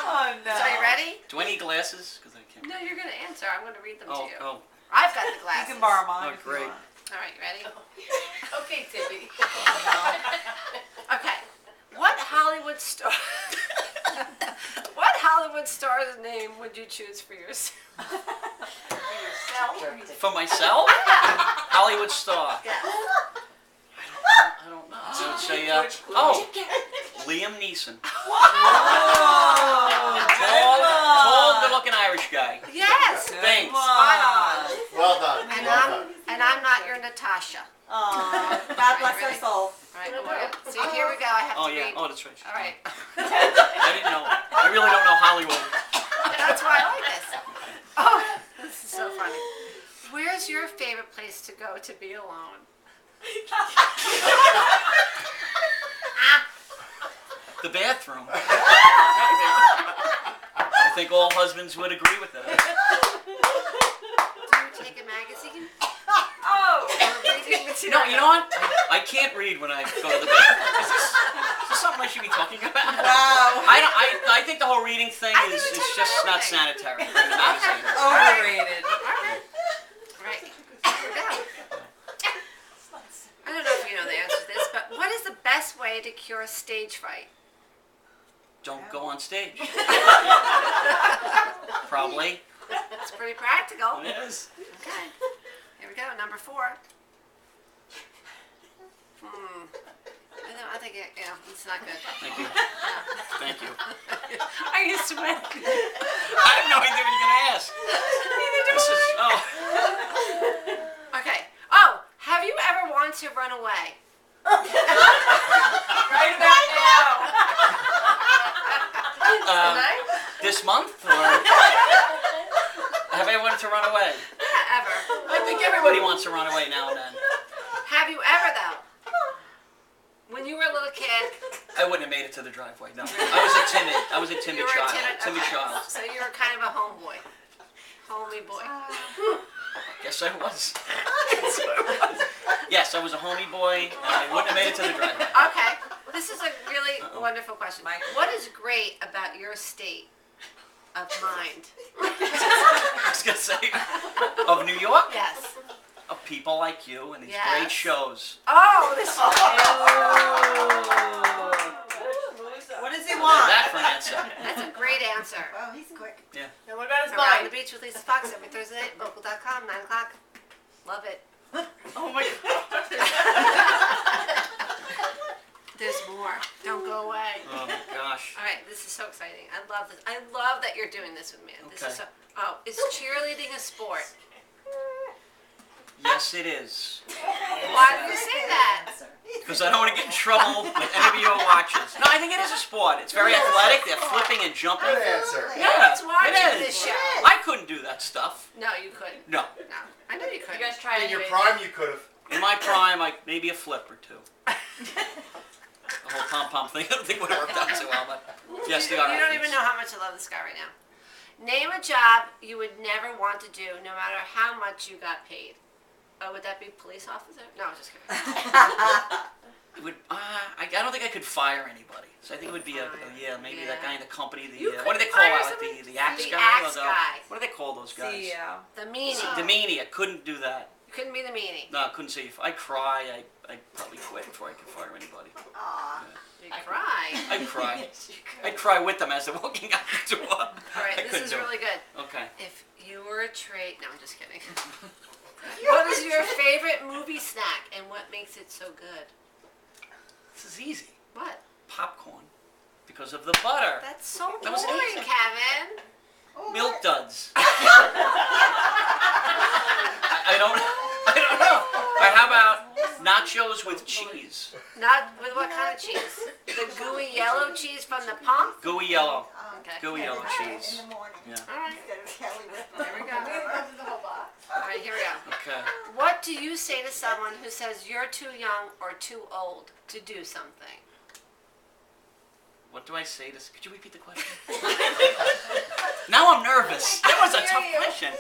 Oh no. So are you ready? Do I need glasses? Because I can't. No, you're gonna answer. I'm gonna read them to Oh, you. oh. I've got the You glasses. can borrow mine. Oh, if you great. want. All right, you ready? Okay, Tibby. Okay. What Hollywood star? What Hollywood star's name would you choose for yourself? For myself? Hollywood star. Yes. I don't know. I would say, Liam Neeson. Tall, good-looking Irish guy. Yes. Thanks. Spot on. Well done. And Well I'm done. and I'm not your Natasha. Aw, God bless Ready? her soul. All right. So here we go. I have Oh, to yeah. read. Oh, that's right. All right. I didn't know. I really don't know Hollywood. That's why I like this. Oh, this is so funny. Where's your favorite place to go to be alone? The bathroom. I think all husbands would agree with that. Do you take a magazine? Oh! Or reading material? No, you know what? I can't read when I go to the bathroom. Is this something I should be talking about? Wow. I think the whole reading thing I think is we talked just about not everything. sanitary. Overrated. All right. Right. Here we go. I don't know if you know the answer to this, but what is the best way to cure stage fright? Don't go on stage. Probably. It's pretty practical. It is. Okay. Here we go. Number 4. I think it's not good. Thank you. Thank you. Are you sweating? I have no idea what you're gonna ask. This is, Okay. Oh, have you ever wanted to run away? Right about now. this month, or have I wanted to run away? Yeah, ever. I think everybody wants to run away now and then. Have you ever though? When you were a little kid, I wouldn't have made it to the driveway. No, I was a timid you were child. a timid, Timid okay. child. So you were kind of a homeboy, homey boy. Yes, I was. Yes, I was a homey boy, and I wouldn't have made it to the driveway. Okay, this is a really wonderful question. What is great about your state of mind? I was gonna say, of New York, Yes. of people like you and these Yes. great shows. Oh, this. What does he How's want? that for an answer? That's a great answer. Oh, he's quick. And what about his Around the mind? beach with Lisa Fox every Thursday night, local.com, 9 o'clock. Love it. Oh my god. There's more. Don't go away. Oh my gosh. All right, this is so exciting. I love this. I love that you're doing this with me. This is Okay. so. Oh, is cheerleading a sport? Yes, it is. Why do you say that? Because I don't want to get in trouble with any of your watches. No, I think it is a sport. It's very athletic. They're flipping and jumping. Good answer. Yeah, It's watching it this is. show. I couldn't do that stuff. No, you couldn't. No. No, I know you couldn't. You guys try In your anyway. prime, you could have. In my prime, maybe a flip or two. The whole pom-pom thing, I don't think would have worked out so well, but yes, they are. You don't athletes. even know how much I love this guy right now. Name a job you would never want to do, no matter how much you got paid. Oh, would that be police officer? No, I'm just kidding. It would, I don't think I could fire anybody. So I think it would be maybe that guy in the company, what do they call fire it? Like somebody? the axe The guy? axe or guy. What do they call those guys? The meanie. The meanie. I couldn't do that. You couldn't be the meanie. No, I couldn't say. If I cry, I'd probably quit before I could fire anybody. Aw. You cry. I'd cry. I'd cry with them as they're walking out the door. All right, I this couldn't is do it. really good. Okay. If you were a trade, no, I'm just kidding. What is your favorite movie snack and what makes it so good? This is easy. What? Popcorn. Because of the butter. That's so That was boring, easy. Kevin. Milk duds. I don't know. How about nachos with cheese? Not with what kind of cheese? The gooey yellow cheese from the pump? Gooey yellow. Okay. Gooey yellow In cheese. the morning. Yeah. All right. Instead of Kelly with Here we go. All right, here we go. Okay. What do you say to someone who says you're too young or too old to do something? What do I say to? Could you repeat the question? Now I'm nervous. That was a tough question.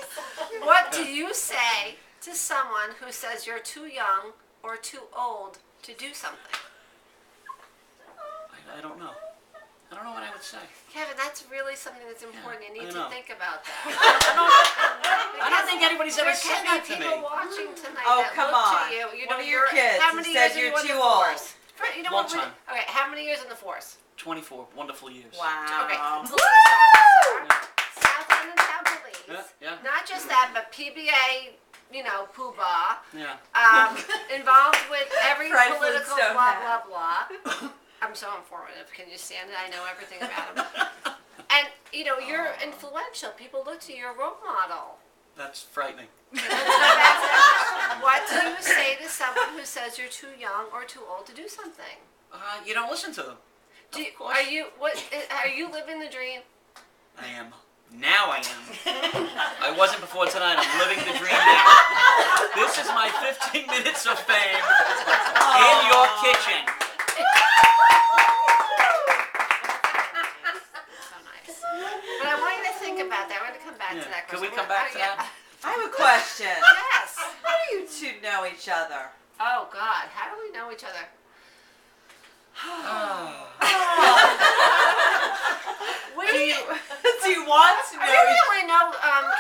What do you say to someone who says you're too young or too old to do something? I don't know. I don't know what I would say. Kevin, that's really something that's important. You I need know. to think about that. I don't think anybody's ever There said can that be to me. people watching tonight Oh, that come look on. to you. You One know, of your kids how who many said years are you're you in too the old. force? You know One what? time. Okay, how many years in the force? 24 wonderful years. Okay, Wow. police officer, South London Town Police. Yeah. Not just that, but PBA, poobah. Yeah. Involved with every Fried political Flintstone blah, hat. blah, blah. I'm so informative. Can you stand it? I know everything about him. And, you're influential. People look to you, you're a role model. That's frightening. What do you say to someone who says you're too young or too old to do something? You don't listen to them. Of course. Are you living the dream? I am. Now I am. I wasn't before tonight. I'm living the dream now. This is my 15 minutes of fame in your kitchen. So nice. But I want you to think about that. I want to come back to that Can question. we come back to that? I have a question. Yes. How do you two know each other? Oh, God. How do we know each other? Do you want to I know really each only know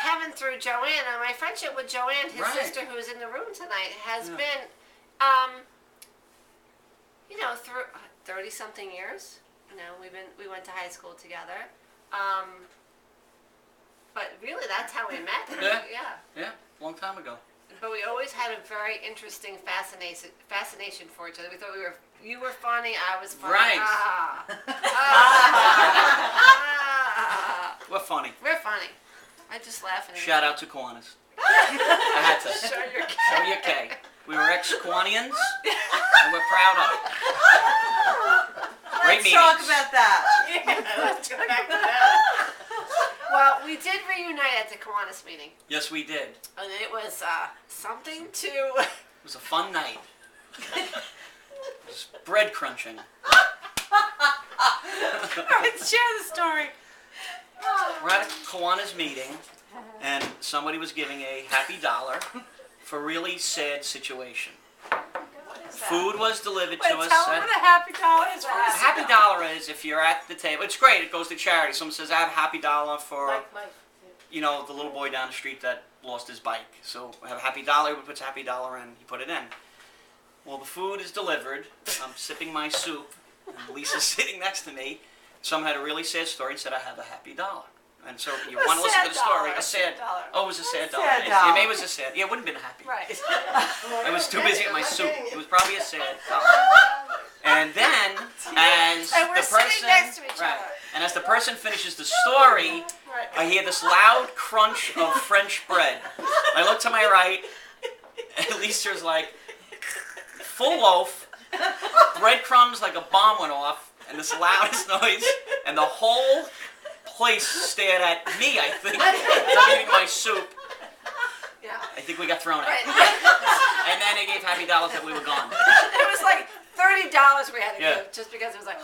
Kevin through Joanne, and my friendship with Joanne, his Right. sister, who is in the room tonight, has Yeah. been, through 30-something years. We went to high school together. But really, that's how we met. Yeah. Yeah. Yeah, long time ago. but we always had a very interesting fascination for each other. We thought you were funny, I was funny. Right. Ah. Ah. We're funny. We're funny. I just laugh and Shout out to Kiwanis. I had to. Show your Show your K. We were ex-Kiwanians, and we're proud of it. Great Let's talk meetings. about that. Let's go back to that. Well, we did reunite at the Kiwanis meeting, Yes, we did. and it was something to. It was a fun night. It was bread crunching. Alright, share the story. We're at a Kiwanis meeting, and somebody was giving a happy dollar for a really sad situation. Food was delivered to us. Tell them what a happy dollar is A for. happy dollar is if you're at the table. It's great. It goes to charity. Someone says, "I have a happy dollar for, you know, the little boy down the street that lost his bike." So I have a happy dollar. He puts a happy dollar in. He put it in. Well, the food is delivered. I'm sipping my soup, and Lisa's sitting next to me. Someone had a really sad story and said, "I have a happy dollar." And so you A want to listen to sad the story? dollar, A sad. dollar. Oh, it was a sad dollar. sad Yeah, dollar. maybe it was a sad. Yeah, it wouldn't have been happy. Right. I was too busy with my soup. It was probably a sad dollar. And then, as And we're the sitting person, next to each right, other. and as the person finishes the story, I hear this loud crunch of French bread. I look to my right, and Lisa's like, full loaf, breadcrumbs like a bomb went off, and this loudest noise, and the whole place stared at me, I think, I'm eating my soup. Yeah. I think we got thrown out. Right. And then they gave happy dollars that we were gone. It was like $30 we had to Yeah. give just because it was like.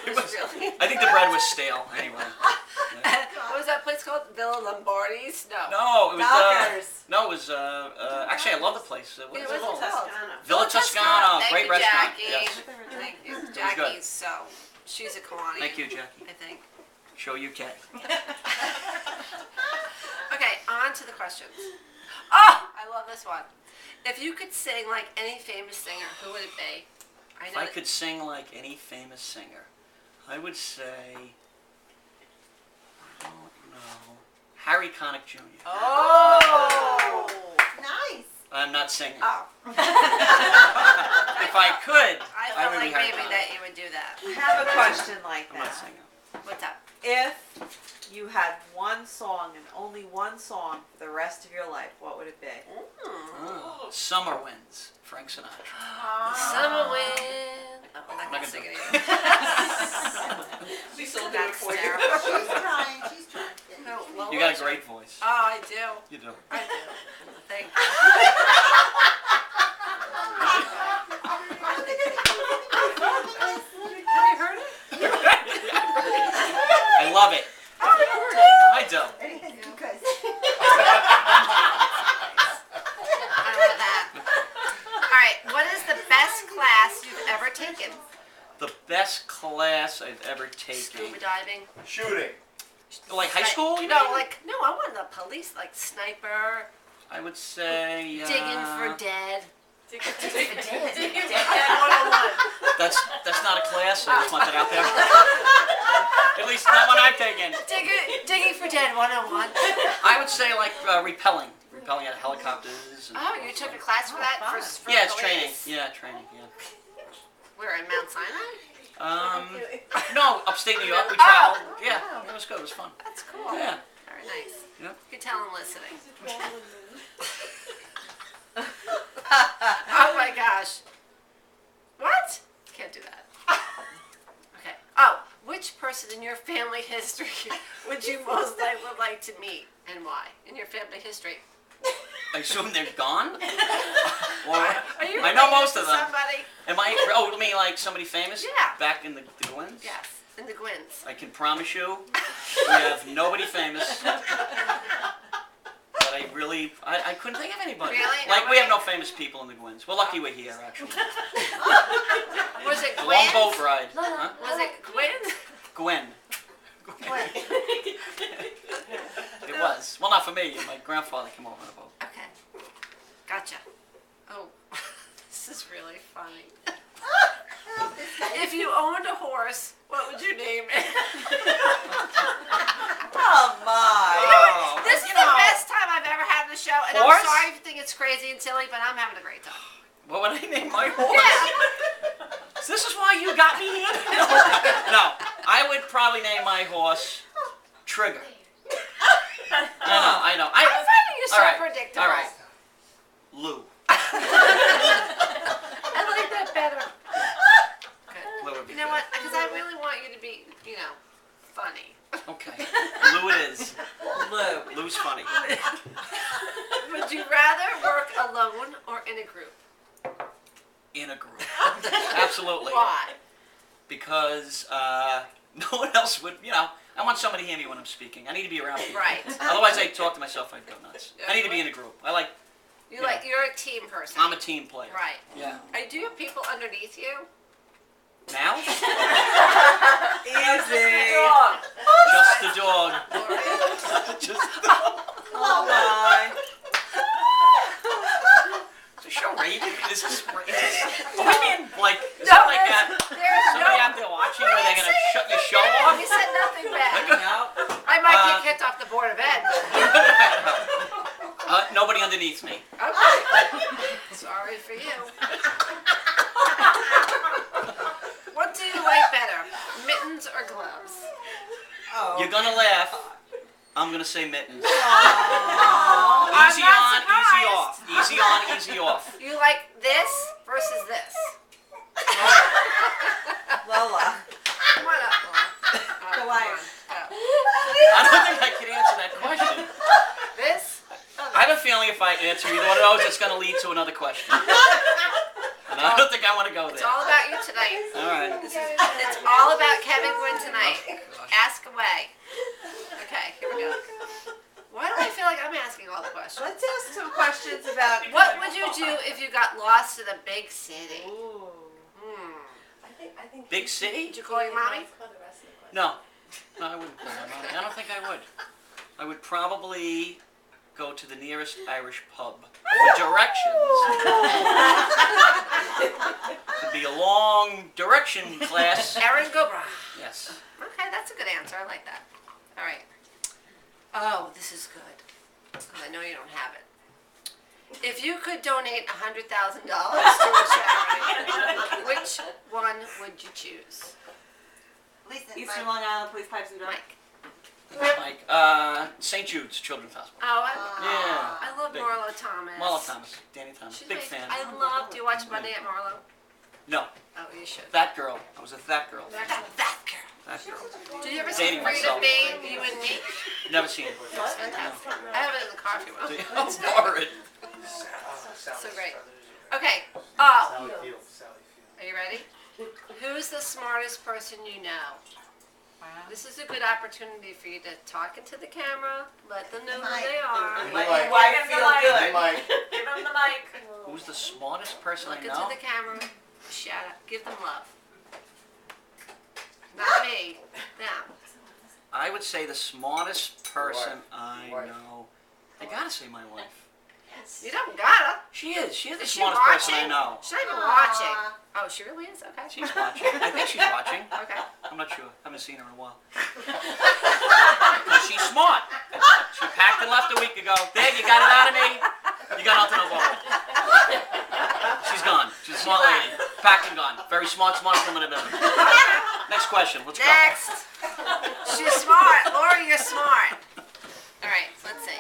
It was, Really? I think the bread was stale anyway. Yeah. What was that place called? Villa Lombardi's? No. No, it was Dockers. no, it was actually I love the place. What It is it was called? Villa Toscana, Thank great you, restaurant. Jackie. Yes. Thank you, good. Jackie. So she's a Kiwani. Thank you, Jackie. I think. Show UK. Okay, on to the questions. Oh, I love this one. If you could sing like any famous singer, who would it be? If I could sing like any famous singer, I would say, I don't know, Harry Connick Jr. Oh. Nice. I'm not singing. Oh. If I could, I I felt would like be Harry maybe Connick. that you would do that. I have a question like I'm not that. singing. What's up? If you had one song and only one song for the rest of your life, what would it be? Oh, Summer Winds, Frank Sinatra. Summer wind. Oh, I'm not not gonna gonna sing do it it. again. Lisa will do it That's for you. terrible. She's trying, she's trying. No, well, You got a great voice. Oh, I do. You do. I do. Thank you. Have you heard it? I love it. I do. Because I love that. All right, what is the best class you've ever taken? The best class I've ever taken. Scuba diving. Shooting. Like high school? You No, mean? like no. I wanted the police, like sniper, I would say. digging for dead. Dig for dead. That's not a class. I just want that out there. At least not one I've taken. Digging for dead 101. I would say like repelling out of helicopters. And, Oh, you took a class for that? For yeah, it's police? training. Yeah, training. Yeah. We're in Mount Sinai. No, upstate New York. We Oh. traveled. Yeah, it was good. It was fun. That's cool. Yeah. Very nice. Yep. You can tell I'm listening. Oh my gosh. What? Can't do that. Okay. Oh, which person in your family history would you most like to meet and why? In your family history. I assume they're gone. Or Are you I know related most to of them. Somebody? Am I? Oh, you mean like somebody famous? Yeah. Back in the Gwens? Yes. In the Gwens. I can promise you, we have nobody famous. But I couldn't think of anybody. Really? Like, we have no Nobody? famous people in the Gwens. We're lucky we're here, actually. Was it A Gwens? long boat ride. Huh? Was it Gwens? Gwen. It was. Well, not for me. My grandfather came over on a boat. Okay. Gotcha. Oh, this is really funny. If you owned a horse, what would you name it? Oh my! Oh, This is you the know. best time I've ever it's crazy and silly, but I'm having a great time. What would I name my horse? Yeah. This is why you got me here? No, I would probably name my horse Trigger. I know. I'm finding you so all right, predictable. all right. Lou. I like that better. Good. Lou would be You know good. what? Because I really want you to be, funny. Okay. Lou it is. Lou. Lou's funny. Would you rather work alone or in a group? In a group. Absolutely. Why? Because no one else would, I want somebody to hear me when I'm speaking. I need to be around people. Right. Otherwise I talk to myself, I'd go nuts. I need to be in a group. You're Yeah. you're a team person. I'm a team player. Right. Yeah. Do you have people underneath you? Now? Easy. Just the dog. Just Oh my. Is the show rated? Is this rated? I mean, like, is No, that like that? There's Somebody no. out there watching where they're going to shut the show off? You said nothing bad. No. I might get kicked off the Board of Ed. Nobody underneath me. Okay. Sorry for you. What do you like better, mittens or gloves? Oh. You're going to laugh. I'm going to say mittens. I'm Easy not on, easy surprised. off. Easy on, easy off. You like this versus this? Lola. Come on up, Laura. Go Come away. on, go. I don't think I can answer that question. This? I have a feeling if I answer either one of those, it's going to lead to another question. And I don't think I want to go It's there. all about you tonight. All right. It's all about Kevin Gwynn tonight. Ask away. Okay, here we go. Why do I feel like I'm asking all the questions? Let's ask some questions about What would you do if you got lost in a big city? I think. Big city? Did you call your mommy? No. No, I wouldn't call my mommy. I don't think I would. I would probably go to the nearest Irish pub for directions. It'd be a long direction class. Erin Gobra. Yes. Okay, that's a good answer. I like that. All right. Oh, this is good. I know you don't have it. If you could donate $100,000 to a charity, which one would you choose? Lisa, Eastern Mike. Long Island Police Pipes and Drums. Mike. Like, St. Jude's Children's Hospital. Oh, Yeah. I love Big. Marlo Thomas. Marlo Thomas. Danny Thomas. She's Big my- fan. I love. Do you watch Monday at Marlo? No. Oh, you should. That girl. I was a that girl. That girl. That girl. Did you ever see Dating Frida myself. Bing, You and Me? Never seen it. It's fantastic. I have it in the car if you want. It's horrid. So great. Okay. Oh, Sally Field. Sally Field. are you ready? Who's the smartest person you know? This is a good opportunity for you to talk into the camera, let them know who they are. Hey, Let Mike. your wife Give him feel the mic. good. Hey, Mike. Give him the mic. Who's the smartest person Look I into know? the camera, shout out, give them love. Not me, them. I would say the smartest person I Wife. know. I gotta say my wife. You don't gotta. She is. She is the Is she smartest person I watching? know. She's not even watching. Oh, she really is? Okay. She's watching. I think she's watching. Okay. I'm not sure. Haven't seen her in a while. But she's smart. She packed and left a week ago. There, you got it out of me. You got nothing to avoid. She's gone. She's a smart lady. Packed and gone. Very smart, smartest woman I've ever met. Next question. Let's go. Next. She's smart. Lori, you're smart. All right, let's see.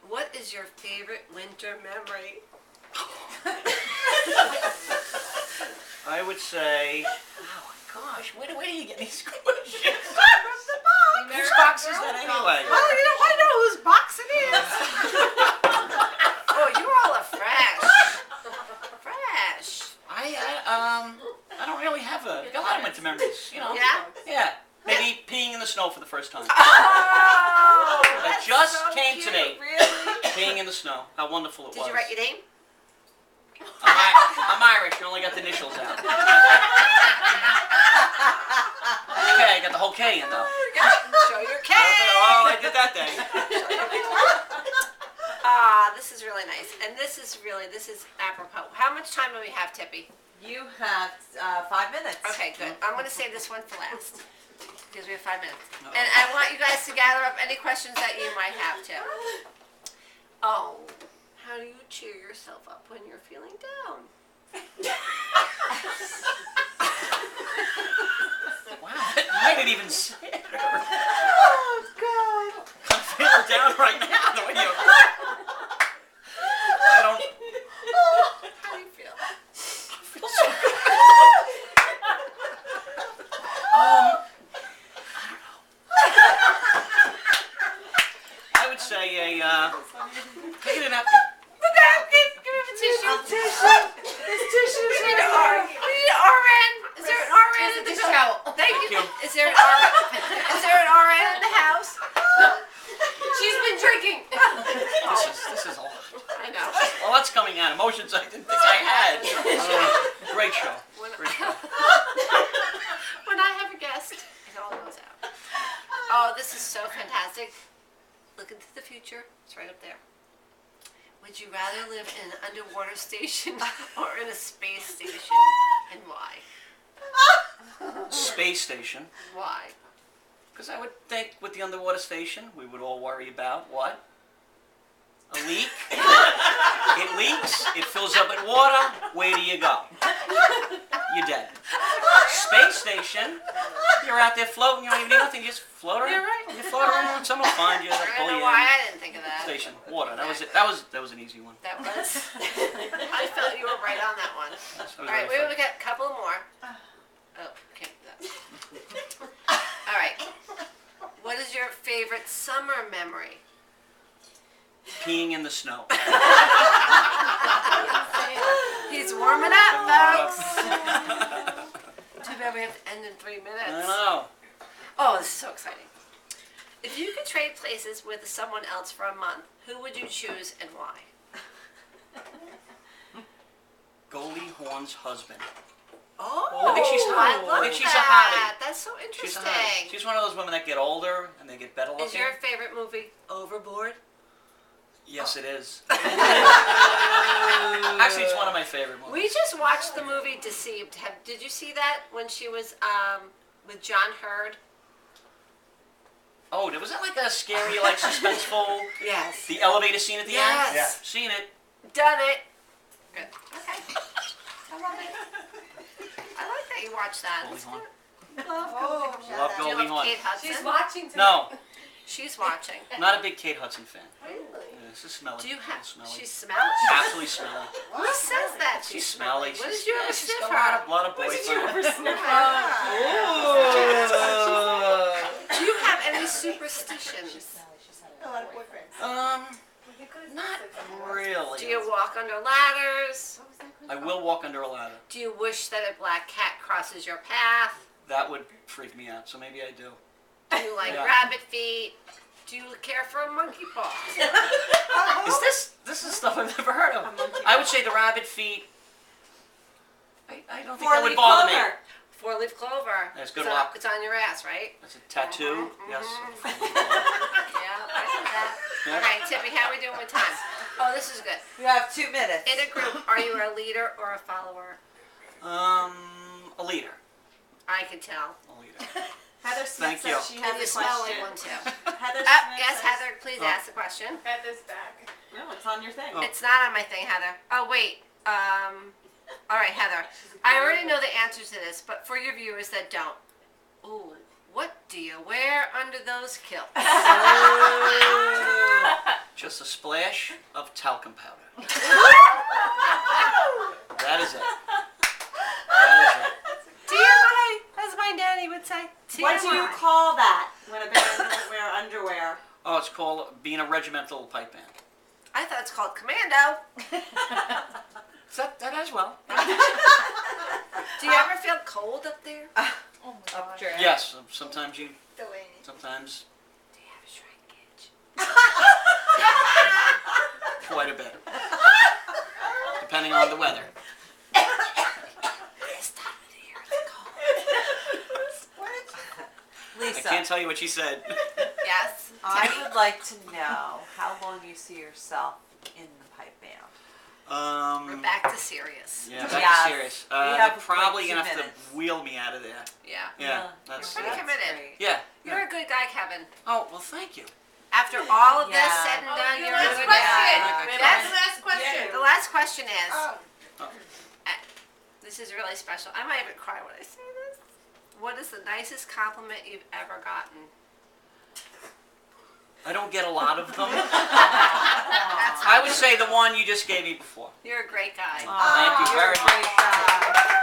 What is your favorite winter memory? I would say. Oh gosh, where do you get these questions? Whose box is that anyway? Well, you know, I know whose box it is. Oh, you're all a fresh. Fresh. I don't really have got a lot of winter memories. You know. Yeah? Yeah. Maybe peeing in the snow for the first time. Oh, That that's just so came cute. to me. Really? Peeing in the snow. How wonderful it was. Did you write your name? I'm Irish. You only got the initials out. Okay, I got the whole K in though. Show your K. Oh, I did that day. This is really nice. And this is apropos. How much time do we have, Tippy? You have 5 minutes. Okay, good. I'm going to save this one for last. Because we have 5 minutes. Uh-oh. And I want you guys to gather up any questions that you might have too. Oh, how do you cheer yourself up when you're feeling down? Wow, I didn't even say it. Oh, God. I'm feeling down right now. The way you. I don't How do you feel? feel so good. I would say take it up. The napkin! Give him a tissue. There's tissues We need right an R. here. We need an RN. Is there an RN in the house? Thank you. Is there an RN? Is there an RN in the house? She's been drinking. This is a lot. I know. Well, that's coming out. Emotions I didn't think I had. Great show. Great show. When I have a guest, it all goes out. Oh, this is so fantastic. Look into the future. It's right up there. Would you rather live in an underwater station or in a space station? And why? Space station. Why? Because I would think with the underwater station, we would all worry about what? A leak. It leaks. It fills up with water. Where do you go? You're dead. Space station. You're out there floating. You don't even need nothing. You just float around. You're right. You float around. Someone will find you. I They'll don't pull know you why in. I didn't think of that. Station. Water. That was it. That was an easy one. That was. I felt you were right on that one. That was All right, very we fun. will get a couple more. Oh, can't do that. All right. What is your favorite summer memory? Peeing in the snow. He's warming up, folks. Too bad we have to end in 3 minutes. I know. Oh, this is so exciting. If you could trade places with someone else for a month, who would you choose and why? Goldie Hawn's husband. Oh, I think she's hot. I love I think she's a that. That's so She's a interesting. hottie. She's one of those women that get older and they get better looking. Is your favorite movie Overboard? Yes, it is. Actually, it's one of my favorite movies. We just watched the movie Deceived. Did you see that when she was with John Hurd? Oh, was that like a scary, like suspenseful, Yes. the elevator scene at the Yes. end? Yeah. Seen it. Done it. Good. Okay. I love it. I like that you watched that. Goldie It's Hawn. good. Love Do you Goldie love Hawn. Kate Hudson? She's watching tonight. No, She's watching. not a big Kate Hudson fan. Really? Yeah, it's just smelly. Do you have? Smelly. She's smelly. Absolutely smelly. Who says that? She's smelly. What did She's- you yeah, ever she's sniff got her? a lot of boyfriends. Do you have any superstitions? A lot of boyfriends. Not really. Do you walk under ladders? I will walk under a ladder. Do you wish that a black cat crosses your path? That would freak me out, so maybe I do. Do you like Yeah. rabbit feet? Do you care for a monkey paw? This is stuff I've never heard of. I would say the rabbit feet. I don't think that would Four-leaf bother me. clover. Four-leaf clover. That's good It's on- luck. It's on your ass, right? That's a tattoo. Mhm, Yes. Yeah, I see that. Yeah. All right, Tippy, how are we doing with time? Oh, this is good. You have 2 minutes. In a group, are you a leader or a follower? A leader. I can tell. A leader. Heather Thank Smith you. says she And has you a smell like question. one too. Heather Smith Yes, says- Heather, please ask the question. Heather's back. No, it's on your thing. Oh. It's not on my thing, Heather. Oh, wait. All right, Heather. I already know the answer to this, but for your viewers that don't. Ooh, what do you wear under those kilts? Just a splash of talcum powder. That is it. That TMI, as my daddy would say. What do you TMI. call that when a band doesn't wear underwear? is it. Oh, it's called being a regimental pipe band. I thought it's called Commando. That as well. Do you ever feel cold up there? Oh my god. Up your Yes, sometimes you, Delaney. sometimes Do you have a shrinkage? quite a bit. Depending on the weather. This time of the year it's cold. I Lisa, can't tell you what she said. Yes. I Tippy? would like to know how long you see yourself in the pipe band. We're back to serious. Yeah, back Yes. to serious. We They're have probably like 2 gonna have minutes. to wheel me out of there. Yeah. Yeah, that's Pretty committed. great. yeah. You're a good guy, Kevin. Oh well, thank you. After all of this Yeah. said and done, you're a Last good question. dad. That's the last question. The last question is, Oh. this is really special. I might even cry when I say this. What is the nicest compliment you've ever gotten? I don't get a lot of them. That's I would say the one you just gave me before. You're a great guy. Thank you very much. Great job.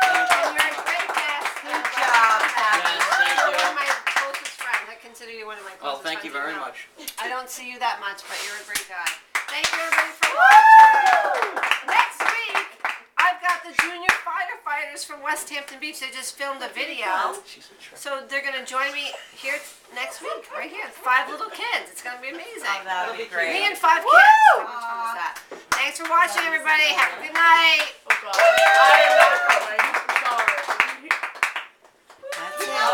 And you're a great guest. Good job, Abby. Yes, thank You're you. one of my closest friends. I consider you one of my closest Well, friends. thank you very know. much. I don't see you that much, but you're a great guy. Thank you everybody for watching. Next week, I've got the junior firefighters from West Hampton Beach. They just filmed a video. She's a trip. So they're going to join me here next week, right here. 5 little kids. It's going to be amazing. Oh, that would be Me great. and 5 kids. How much fun is that? Thanks for watching, everybody. Have a good night. Oh, God.